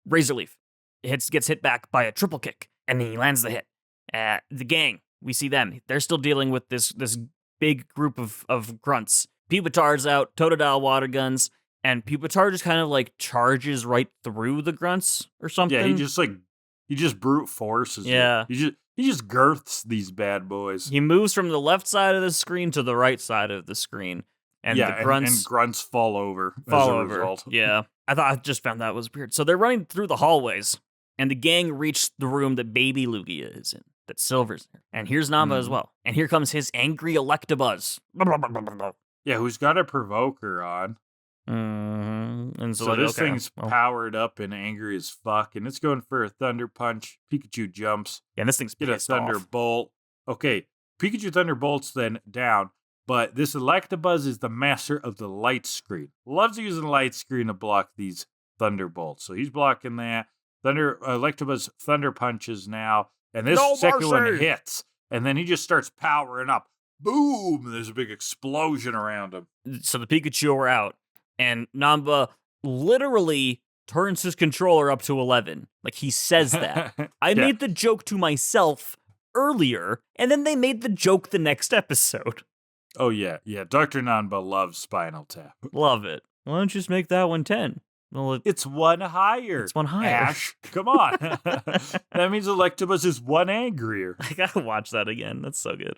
Razor Leaf gets hit back by a triple kick, and then he lands the hit. The gang, we see them. They're still dealing with this big group of grunts. Pupitar's out, Totodile water guns, and Pupitar just kind of like charges right through the grunts or something. Yeah, he just brute forces. Yeah. He just girths these bad boys. He moves from the left side of the screen to the right side of the screen. And the grunts and grunts fall over as a result. Yeah. I just found that was weird. So they're running through the hallways, and the gang reached the room that baby Lugia is in, that Silver's in. And here's Nanba as well. And here comes his angry Electabuzz. Yeah, who's got a provoker on. Mm-hmm. And so this thing's powered up and angry as fuck, and it's going for a Thunder Punch. Pikachu jumps. Yeah, and this thing's get a Thunderbolt. Okay, Pikachu Thunderbolt's then down, but this Electabuzz is the master of the light screen. Loves using the light screen to block these Thunderbolts. So he's blocking that. Electabuzz Thunder Punches now, and this second one hits, and then he just starts powering up. Boom! There's a big explosion around him. So the Pikachu are out, and Nanba literally turns his controller up to 11. Like, he says that. I made the joke to myself earlier, and then they made the joke the next episode. Oh, yeah. Yeah, Dr. Nanba loves Spinal Tap. Love it. Why don't you just make that one 10? Well, it's one higher. It's one higher. Ash, come on. That means Electabuzz is one angrier. I gotta watch that again. That's so good.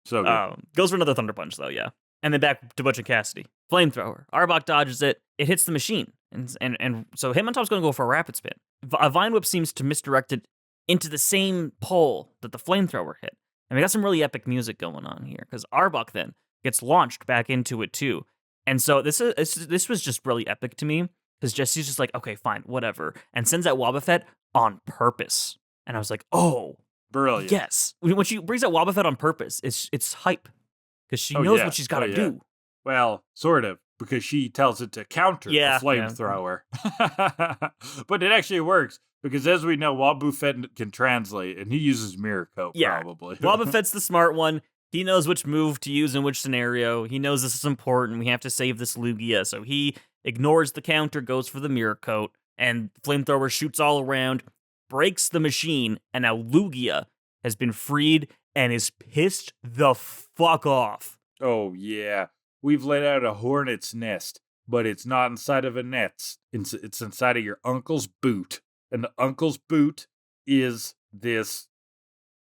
So good. Goes for another Thunder Punch, though, yeah. And then back to Butch and Cassidy. Flamethrower. Arbok dodges it. It hits the machine. And so Hitmontop's going to go for a Rapid Spin. A Vine Whip seems to misdirect it into the same pole that the Flamethrower hit. And we got some really epic music going on here, because Arbok then gets launched back into it, too. And so this was just really epic to me, because Jesse's just like, okay, fine, whatever, and sends out Wobbuffet on purpose. And I was like, oh, brilliant. Yes. When she brings out Wobbuffet on purpose, it's hype. Because she knows what she's got to do. Well, sort of, because she tells it to counter the Flamethrower. But it actually works, because as we know, Wobbuffet can translate, and he uses Mirror Coat, probably. Wobbuffet's the smart one. He knows which move to use in which scenario. He knows this is important. We have to save this Lugia. So he ignores the counter, goes for the Mirror Coat, and Flamethrower shoots all around. breaks the machine, and now Lugia has been freed and is pissed the fuck off. Oh, yeah. We've let out a hornet's nest, but it's not inside of a net. It's inside of your uncle's boot. And the uncle's boot is this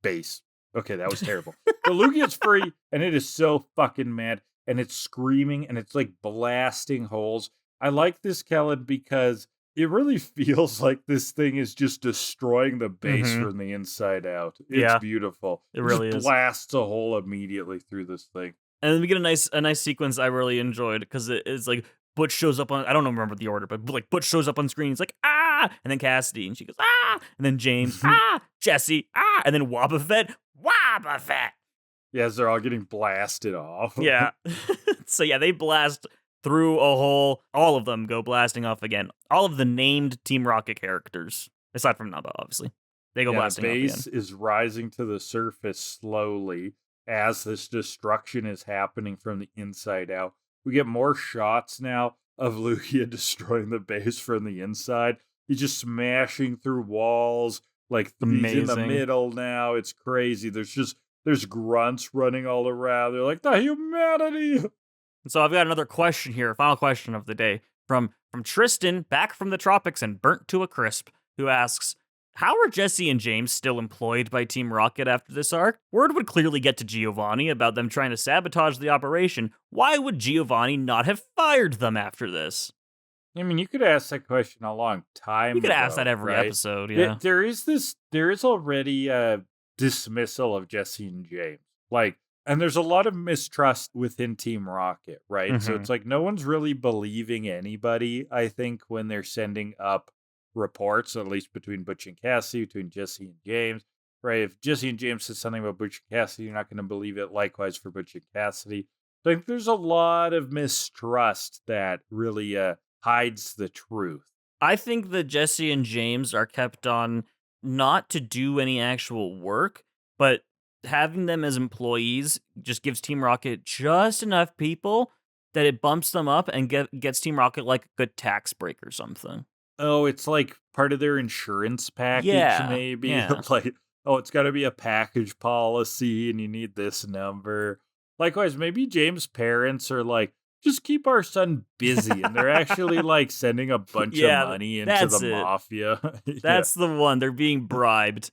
base. Okay, that was terrible. The Lugia's free, and it is so fucking mad, and it's screaming, and it's like blasting holes. I like this, Kellan, because it really feels like this thing is just destroying the base from the inside out. It's beautiful. It really just is. Blasts a hole immediately through this thing. And then we get a nice sequence I really enjoyed, because it's like Butch shows up on, I don't remember the order, but like Butch shows up on screen, he's like, ah! And then Cassidy, and she goes, ah! And then James, ah! Jesse, ah! And then wobbuffet, wobbuffet! Yes, they're all getting blasted off. Yeah. So yeah, they blast through a hole. All of them go blasting off again. All of the named Team Rocket characters, aside from Naba, obviously. They go blasting off again. The base is rising to the surface slowly as this destruction is happening from the inside out. We get more shots now of Lugia destroying the base from the inside. He's just smashing through walls. Like, he's in the middle now. It's crazy. There's grunts running all around. They're like, the humanity! So I've got another question here, final question of the day, from Tristan, back from the tropics and burnt to a crisp, who asks, how are Jesse and James still employed by Team Rocket after this arc? Word would clearly get to Giovanni about them trying to sabotage the operation. Why would Giovanni not have fired them after this? I mean, you could ask that question a long time ago. You could ask that every episode, yeah. There is already a dismissal of Jesse and James. Like, and there's a lot of mistrust within Team Rocket, right? So it's like no one's really believing anybody, I think, when they're sending up reports, at least between Butch and Cassie, between Jesse and James, right? If Jesse and James says something about Butch and Cassidy, you're not going to believe it. Likewise for Butch and Cassidy. So I think there's a lot of mistrust that really hides the truth. I think that Jesse and James are kept on not to do any actual work, but having them as employees just gives Team Rocket just enough people that it bumps them up and gets Team Rocket like a good tax break or something. Oh, it's like part of their insurance package, maybe? Yeah. Like, oh, it's got to be a package policy and you need this number. Likewise, maybe James' parents are like, just keep our son busy. And they're actually like sending a bunch of money into the mafia. That's the one. They're being bribed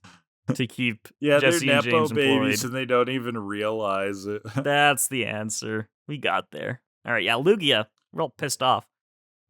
to keep Jesse they're and James Nepo babies employed. and they don't even realize it. That's the answer. We got there. All right, yeah, Lugia, we're all pissed off.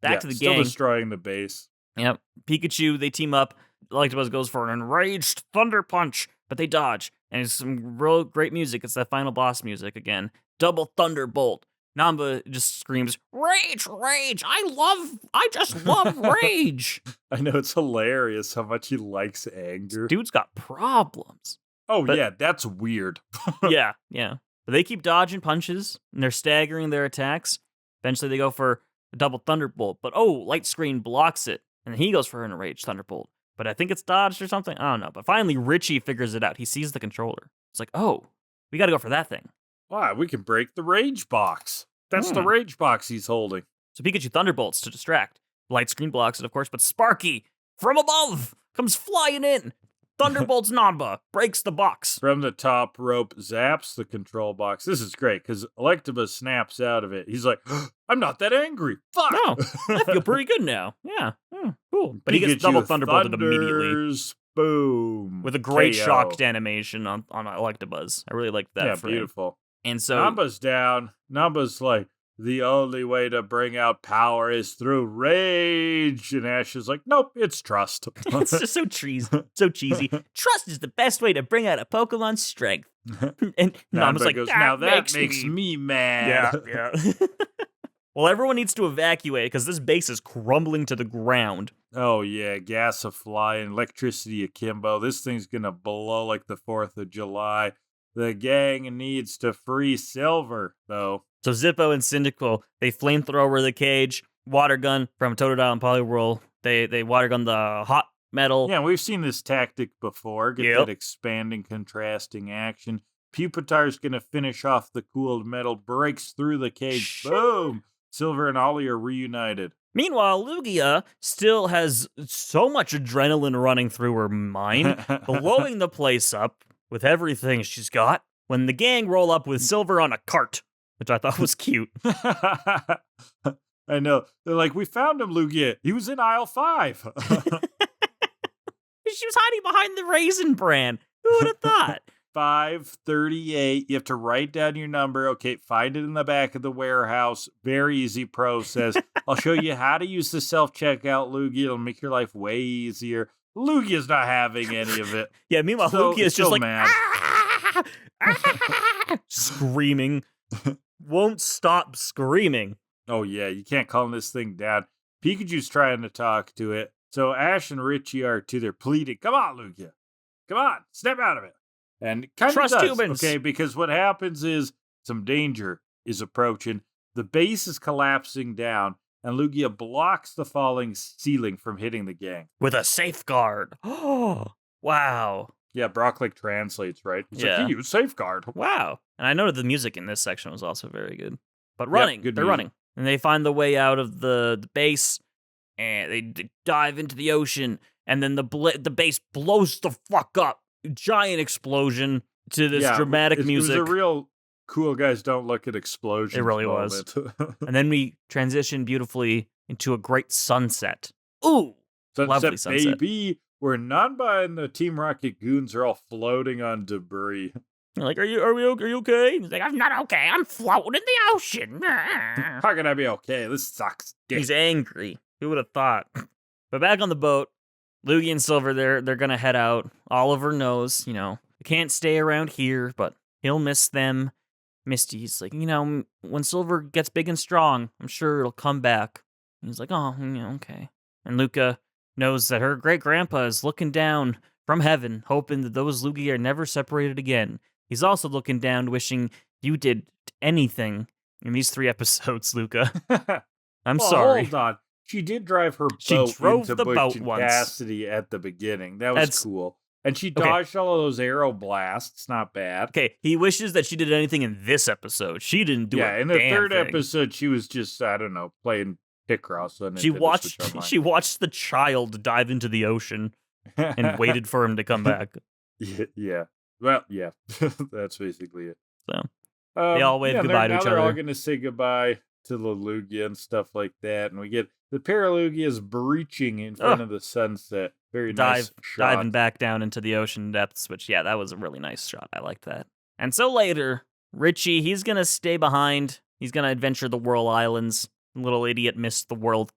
Back to the still gang. Destroying the base. Yep. Pikachu, they team up. Electabuzz goes for an enraged Thunder Punch, but they dodge. And it's some real great music. It's that final boss music again. Double Thunderbolt. Namba just screams, rage, rage, I just love rage. I know, it's hilarious how much he likes anger. Dude's got problems. Yeah, that's weird. yeah. But they keep dodging punches, and they're staggering their attacks. Eventually they go for a double Thunderbolt, but Light Screen blocks it, and he goes for an enraged Thunderbolt. But I think it's dodged or something, I don't know. But finally Richie figures it out. He sees the controller. It's like, we gotta go for that thing. Wow, we can break the rage box. That's the rage box he's holding. So Pikachu Thunderbolts to distract. Light Screen blocks it, of course, but Sparky, from above, comes flying in. Thunderbolts Namba breaks the box. From the top rope, zaps the control box. This is great, because Electabuzz snaps out of it. He's like, I'm not that angry. Fuck! No, I feel pretty good now. Yeah, cool. But Pikachu, he gets double Thunderbolted immediately. Boom. With a great KO. shocked animation on Electabuzz. I really liked that. Yeah, frame. Beautiful. And so Namba's down. Namba's like, the only way to bring out power is through rage. And Ash is like, nope, it's trust. It's just so cheesy. Trust is the best way to bring out a Pokemon's strength. And Namba's like, goes, now that makes me mad. Yeah. Well, everyone needs to evacuate because this base is crumbling to the ground. Oh, yeah. Gas a-flying, electricity akimbo. This thing's going to blow like the 4th of July. The gang needs to free Silver, though. So Zippo and Cyndaquil, they flamethrower the cage. Water gun from Totodile and Poliwhirl. They water gun the hot metal. Yeah, we've seen this tactic before. Get that expanding, contrasting action. Pupitar's going to finish off the cooled metal, breaks through the cage. Boom! Silver and Ollie are reunited. Meanwhile, Lugia still has so much adrenaline running through her mind, blowing the place up with everything she's got, when the gang roll up with Silver on a cart, which I thought was cute. I know. They're like, we found him, Lugia. He was in aisle 5. She was hiding behind the Raisin Bran. Who would have thought? 538. You have to write down your number. Okay, find it in the back of the warehouse. Very easy process. I'll show you how to use the self-checkout, Lugia. It'll make your life way easier. Lugia's not having any of it. Yeah, meanwhile, Lugia's just like, mad. Screaming. Won't stop screaming. Oh, yeah, you can't calm this thing down. Pikachu's trying to talk to it. So Ash and Richie are to their pleading. Come on, Lugia. Come on, step out of it. And kind of does, humans. Okay, because what happens is some danger is approaching. The base is collapsing down, and Lugia blocks the falling ceiling from hitting the gang. With a safeguard. Oh, wow. Yeah, Brock translates, right? He's Yeah. like, he used safeguard. Wow. And I noted the music in this section was also very good. But running, good they're music. running. And they find the way out of the base, and they dive into the ocean, and then the base blows the fuck up. Giant explosion to this dramatic music. It was a real cool guys don't look at explosions. It really was. And then we transition beautifully into a great sunset. Ooh, lovely sunset. Baby, where Nanba and the Team Rocket goons are all floating on debris. You're like, are you okay? He's like, I'm not okay. I'm floating in the ocean. How can I be okay? This sucks. He's angry. Who would have thought? But back on the boat, Lugia and Silver, they're gonna head out. Oliver knows, they can't stay around here, but he'll miss them. Misty's like, when Silver gets big and strong, I'm sure it'll come back. And he's like, oh, okay. And Luca knows that her great-grandpa is looking down from heaven, hoping that those Lugia are never separated again. He's also looking down, wishing you did anything in these 3 episodes, Luca. I'm sorry. Hold on. She did drive her boat into Butch and Cassidy at the beginning. That's cool. And she dodged all of those arrow blasts. Not bad. Okay, he wishes that she did anything in this episode. She didn't do it. Yeah, in the third episode, she was just, I don't know, playing Picross. She watched the child dive into the ocean and waited for him to come back. Yeah. Well, yeah. That's basically it. So, they all wave goodbye to each other. They're all going to say goodbye to the Lugia and stuff like that. And we get the Paralugias breaching in front of the sunset. Very nice shot. Diving back down into the ocean depths, which, that was a really nice shot. I liked that. And so later, Richie, he's going to stay behind. He's going to adventure the Whirl Islands. Little idiot missed the World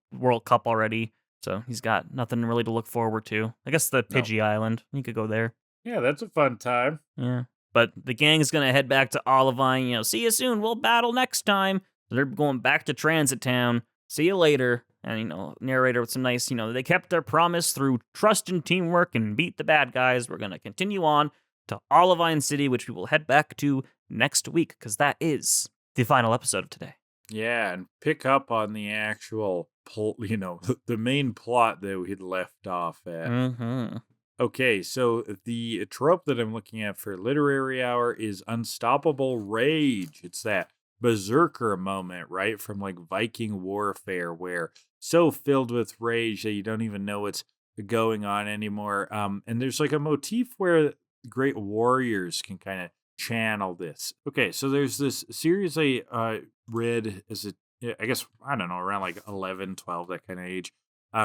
Cup already, so he's got nothing really to look forward to. I guess the Pidgey Island. You could go there. Yeah, that's a fun time. Yeah. But the gang's going to head back to Olivine. See you soon. We'll battle next time. So they're going back to Transit Town. See you later. And, narrator with some nice, they kept their promise through trust and teamwork and beat the bad guys. We're going to continue on to Olivine City, which we will head back to next week, because that is the final episode of today. Yeah, and pick up on the actual, the main plot that we had left off at. Mm-hmm. Okay, so the trope that I'm looking at for Literary Hour is Unstoppable Rage. It's that berserker moment, right? From Viking warfare, where so filled with rage that you don't even know what's going on anymore. And there's a motif where great warriors can kind of channel this. Okay, so there's this series I read as I guess, I don't know, around 11, 12, that kind of age,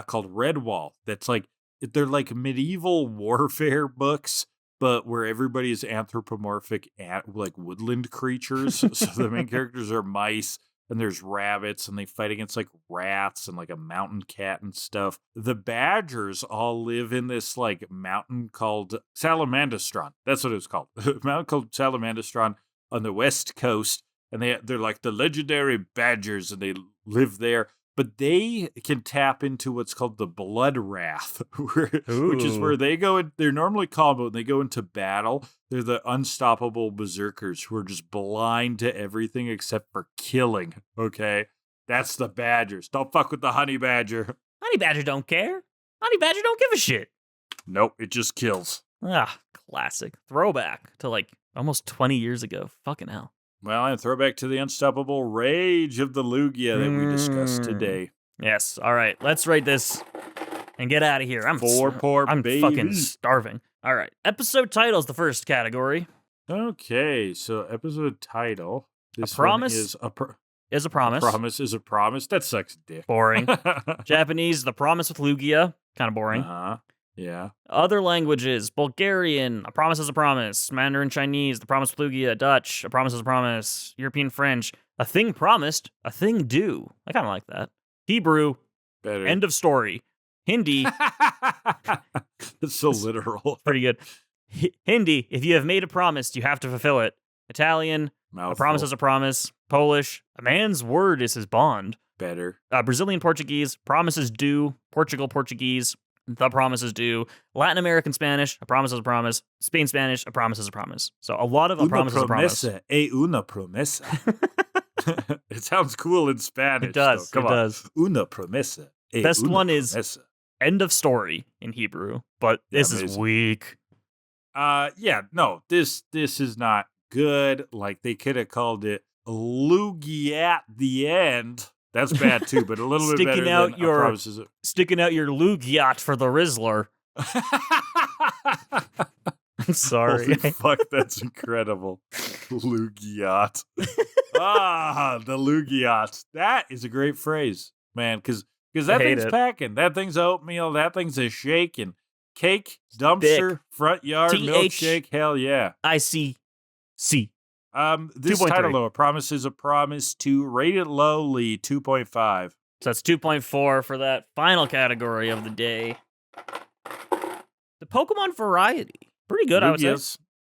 called Redwall. That's they're medieval warfare books, but where everybody is anthropomorphic woodland creatures. So the main characters are mice, and there's rabbits, and they fight against rats and a mountain cat and stuff. The badgers all live in this mountain called Salamandastron. That's what it was called. A mountain called Salamandastron on the west coast, and they're the legendary badgers, and they live there. But they can tap into what's called the blood wrath, which is where they go in. They're normally calm, but when they go into battle, they're the unstoppable berserkers who are just blind to everything except for killing. Okay, that's the badgers. Don't fuck with the honey badger. Honey badger don't care. Honey badger don't give a shit. Nope, it just kills. Classic throwback to almost 20 years ago. Fucking hell. Well, and throwback to the unstoppable rage of the Lugia that we discussed today. Yes. All right. Let's rate this and get out of here. I'm baby. fucking starving. All right. Episode title is the first category. Okay, so episode title. This A promise one is is a promise. A promise is a promise. That sucks dick. Boring. Japanese, The Promise with Lugia. Kind of boring. Yeah. Other languages, Bulgarian, A Promise is a Promise. Mandarin Chinese, The Promise with Lugia. Dutch, A Promise is a Promise. European French, A Thing Promised, A Thing Due. I kind of like that. Hebrew, Better. End of story. Hindi. It's so literal. Pretty good. Hindi, if you have made a promise, you have to fulfill it. Italian, Mouthful. A promise is a promise. Polish, a man's word is his bond. Better. Brazilian Portuguese, promise is due. Portugal Portuguese, the promise is due. Latin American Spanish, a promise is a promise. Spain Spanish, a promise is a promise. So a lot of a promise is a promise. Una promesa. It sounds cool in Spanish. It does. Though. Come it on. does. Una promesa. Best one is end of story in Hebrew, but this is weak. Yeah, no, this is not good. Like they could have called it Lugia at the end. That's bad too, but a little bit better than promises. Sticking out your Lugiat for the Rizzler. I'm sorry. Holy fuck, that's incredible. Lugiat. The Lugiat. That is a great phrase, man, because that thing's packing. That thing's oatmeal. That thing's a shaking. Cake, dumpster, Thick. front yard, milkshake. Hell yeah. ICC. This 2.3. title, though, A Promise is a Promise, to rate it lowly, 2.5. So that's 2.4 for that final category of the day. The Pokemon variety. Pretty good, I would say.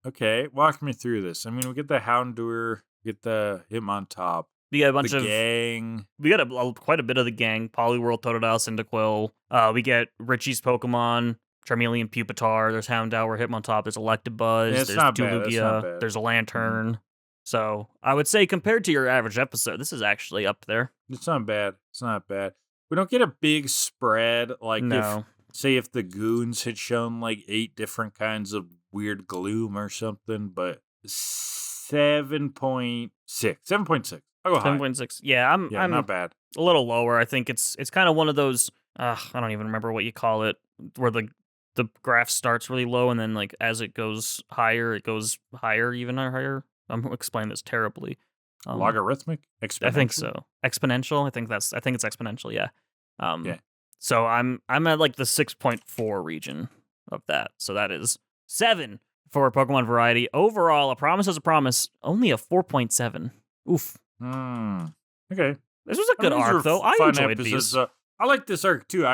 Okay, walk me through this. I mean, we get the Houndour, we get the Hitmontop. We got a bunch of gang. We got quite a bit of the gang. Poliwhirl, Totodile, Cyndaquil. We get Richie's Pokemon, Charmeleon, Pupitar. There's Houndour, Hitmontop. There's Electabuzz. Yeah, there's Lugia. There's a Lantern. Mm-hmm. So I would say compared to your average episode, this is actually up there. It's not bad. It's not bad. We don't get a big spread. Like if the Goons had shown like 8 different kinds of weird gloom or something, but 7.6. 7.6. I'll go high. 7.6. Yeah, I'm not bad. A little lower. I think it's kind of one of those, I don't even remember what you call it, where the graph starts really low and then like as it goes higher, it goes higher, even higher. I'm explaining this terribly. Logarithmic? Exponential? I think so. Exponential? I think it's exponential, yeah. Yeah. So I'm at like the 6.4 region of that. So that is 7 for Pokemon variety. Overall, A Promise is a Promise, only a 4.7. Oof. Okay. This was a good arc, though. I enjoyed these. I like this arc, too.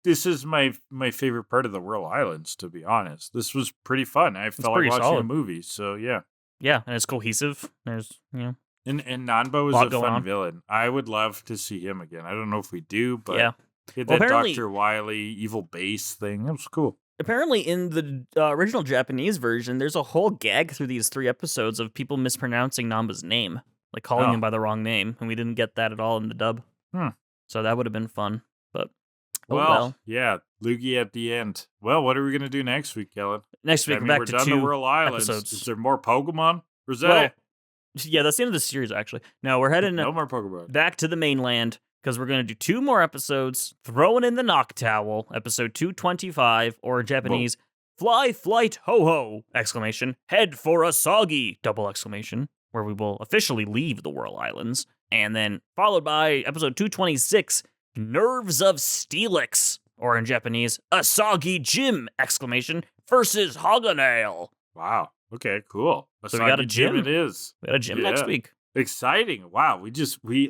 This is my favorite part of the Whirl Islands, to be honest. This was pretty fun. I felt like watching a movie, so yeah. Yeah, and it's cohesive. There's, And Nanbo is a fun villain. I would love to see him again. I don't know if we do, but yeah. That Dr. Wily evil base thing, that was cool. Apparently, in the original Japanese version, there's a whole gag through these 3 episodes of people mispronouncing Namba's name, like calling him by the wrong name, and we didn't get that at all in the dub. So that would have been fun, but well. Yeah, Lugia at the end. Well, what are we going to do next week, Kellan? Next week, we're done 2 the Whirl Islands. episodes. Is there more Pokemon? Or is that it? Yeah, that's the end of the series, actually. No, we're heading no more Pokemon. Back to the mainland, because we're going to do 2 more episodes, throwing in the Knock Towel, episode 225, or in Japanese, Fly, Flight, Ho-Ho! Exclamation. Head for Asagi! Double exclamation. Where we will officially leave the Whirl Islands. And then followed by episode 226, Nerves of Steelix, or in Japanese, Asagi Gym! Exclamation. Versus Haganale. Wow. Okay, cool. Asagi so we got a gym. It is. We got a gym next week. Exciting. Wow. We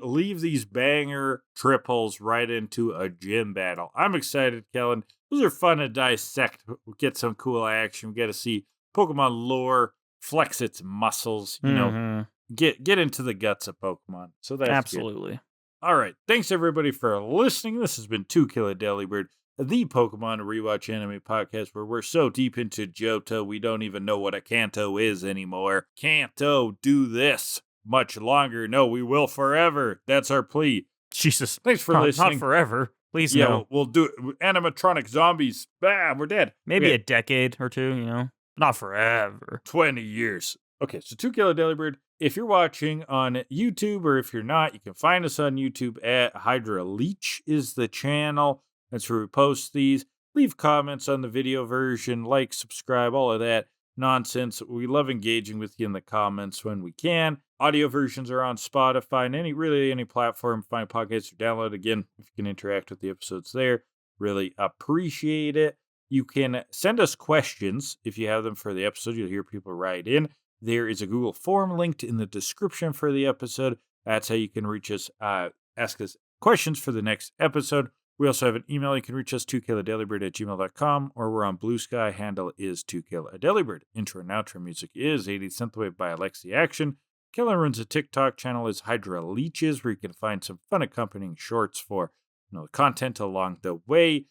leave these banger triples right into a gym battle. I'm excited, Kellan. Those are fun to dissect. We get some cool action. We get to see Pokemon lore flex its muscles, get into the guts of Pokemon. So that's absolutely good. All right. Thanks everybody for listening. This has been To Kill A Delibird, the Pokemon Rewatch anime podcast where we're so deep into Johto we don't even know what a Kanto is anymore. Kanto, do this much longer. No, we will forever. That's our plea. Jesus. Thanks for listening. Not forever. Please yeah, no. We'll do it. Animatronic zombies. We're dead. Maybe a decade or 2, Not forever. 20 years. Okay, so To Kill A Delibird, if you're watching on YouTube, or if you're not, you can find us on YouTube at Hydra Leech is the channel. That's where we post these. Leave comments on the video version, like, subscribe, all of that nonsense. We love engaging with you in the comments when we can. Audio versions are on Spotify and any platform. Find podcasts or download. Again, if you can interact with the episodes there, really appreciate it. You can send us questions if you have them for the episode. You'll hear people write in. There is a Google form linked in the description for the episode. That's how you can reach us, ask us questions for the next episode. We also have an email. You can reach us, tokilladelibird@gmail.com, or we're on Blue Sky. Handle is tokilladelibird. Intro and outro music is 80th Synthwave by Alexi Action. Kellan runs a TikTok channel is Hydra Leeches, where you can find some fun accompanying shorts for the content along the way.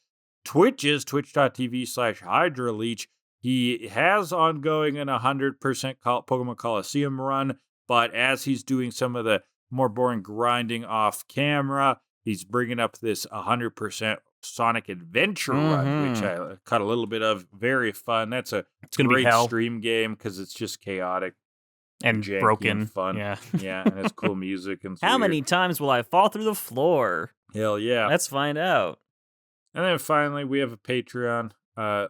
Twitch is twitch.tv/Hydra Leech. He has ongoing an 100% Pokemon Coliseum run, but as he's doing some of the more boring grinding off camera, he's bringing up this 100% Sonic Adventure run, which I caught a little bit of. Very fun. That's a great stream game because it's just chaotic and broken and fun. Yeah, and it's cool music. And how many times will I fall through the floor? Hell yeah! Let's find out. And then finally, we have a Patreon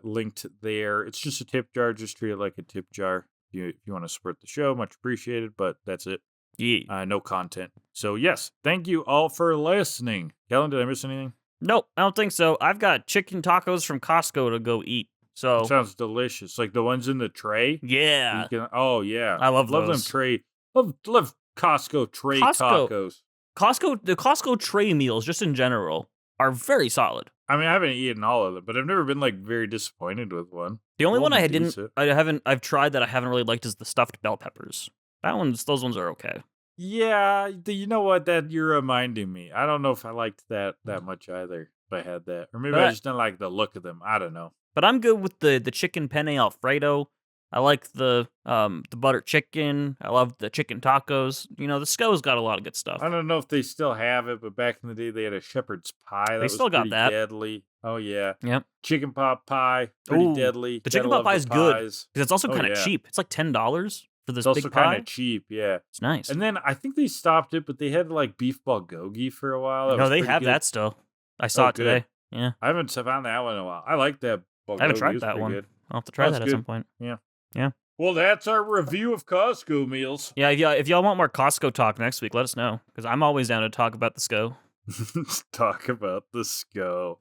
linked there. It's just a tip jar. Just treat it like a tip jar. If you want to support the show, much appreciated. But that's it. Yeah. No content. So yes, thank you all for listening. Kellan, did I miss anything? Nope, I don't think so. I've got chicken tacos from Costco to go eat. So it sounds delicious. Like the ones in the tray. Yeah. Oh yeah. I love them tray. Love Costco tray tacos. The Costco tray meals, just in general, are very solid. I mean, I haven't eaten all of them, but I've never been very disappointed with one. The only one I've tried that I haven't really liked is the stuffed bell peppers. Those ones are okay. Yeah, you know what? That you're reminding me. I don't know if I liked that much either. If I had that, or maybe I just didn't like the look of them. I don't know. But I'm good with the chicken penne Alfredo. I like the butter chicken. I love the chicken tacos. The SCO's got a lot of good stuff. I don't know if they still have it, but back in the day they had a shepherd's pie that still was got pretty that. deadly. Oh yeah. Yep. Chicken pot pie, pretty deadly. The chicken pot pie is good because it's also kind of cheap. It's like $10 for this big pie. It's also kind of cheap, yeah. It's nice. And then I think they stopped it, but they had beef bulgogi for a while. No, they have that still. I saw it today. Yeah. I haven't found that one in a while. I like that bulgogi. I haven't tried that one. Good. I'll have to try that at some point. Yeah. Yeah. Well, that's our review of Costco meals. Yeah, if y'all want more Costco talk next week, let us know, because I'm always down to talk about the SCO. Talk about the SCO.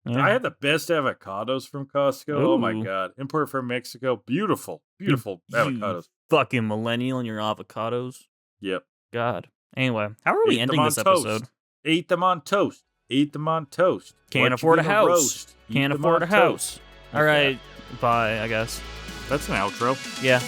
Yeah. I had the best avocados from Costco. Ooh. Oh my god. Import from Mexico. Beautiful. Beautiful avocados. Fucking millennial and your avocados. Yep. God. Anyway, how are we ending this episode? Ate them on toast. Can't afford a house. Can't afford a house. All right. Bye, I guess. That's an outro. Yeah.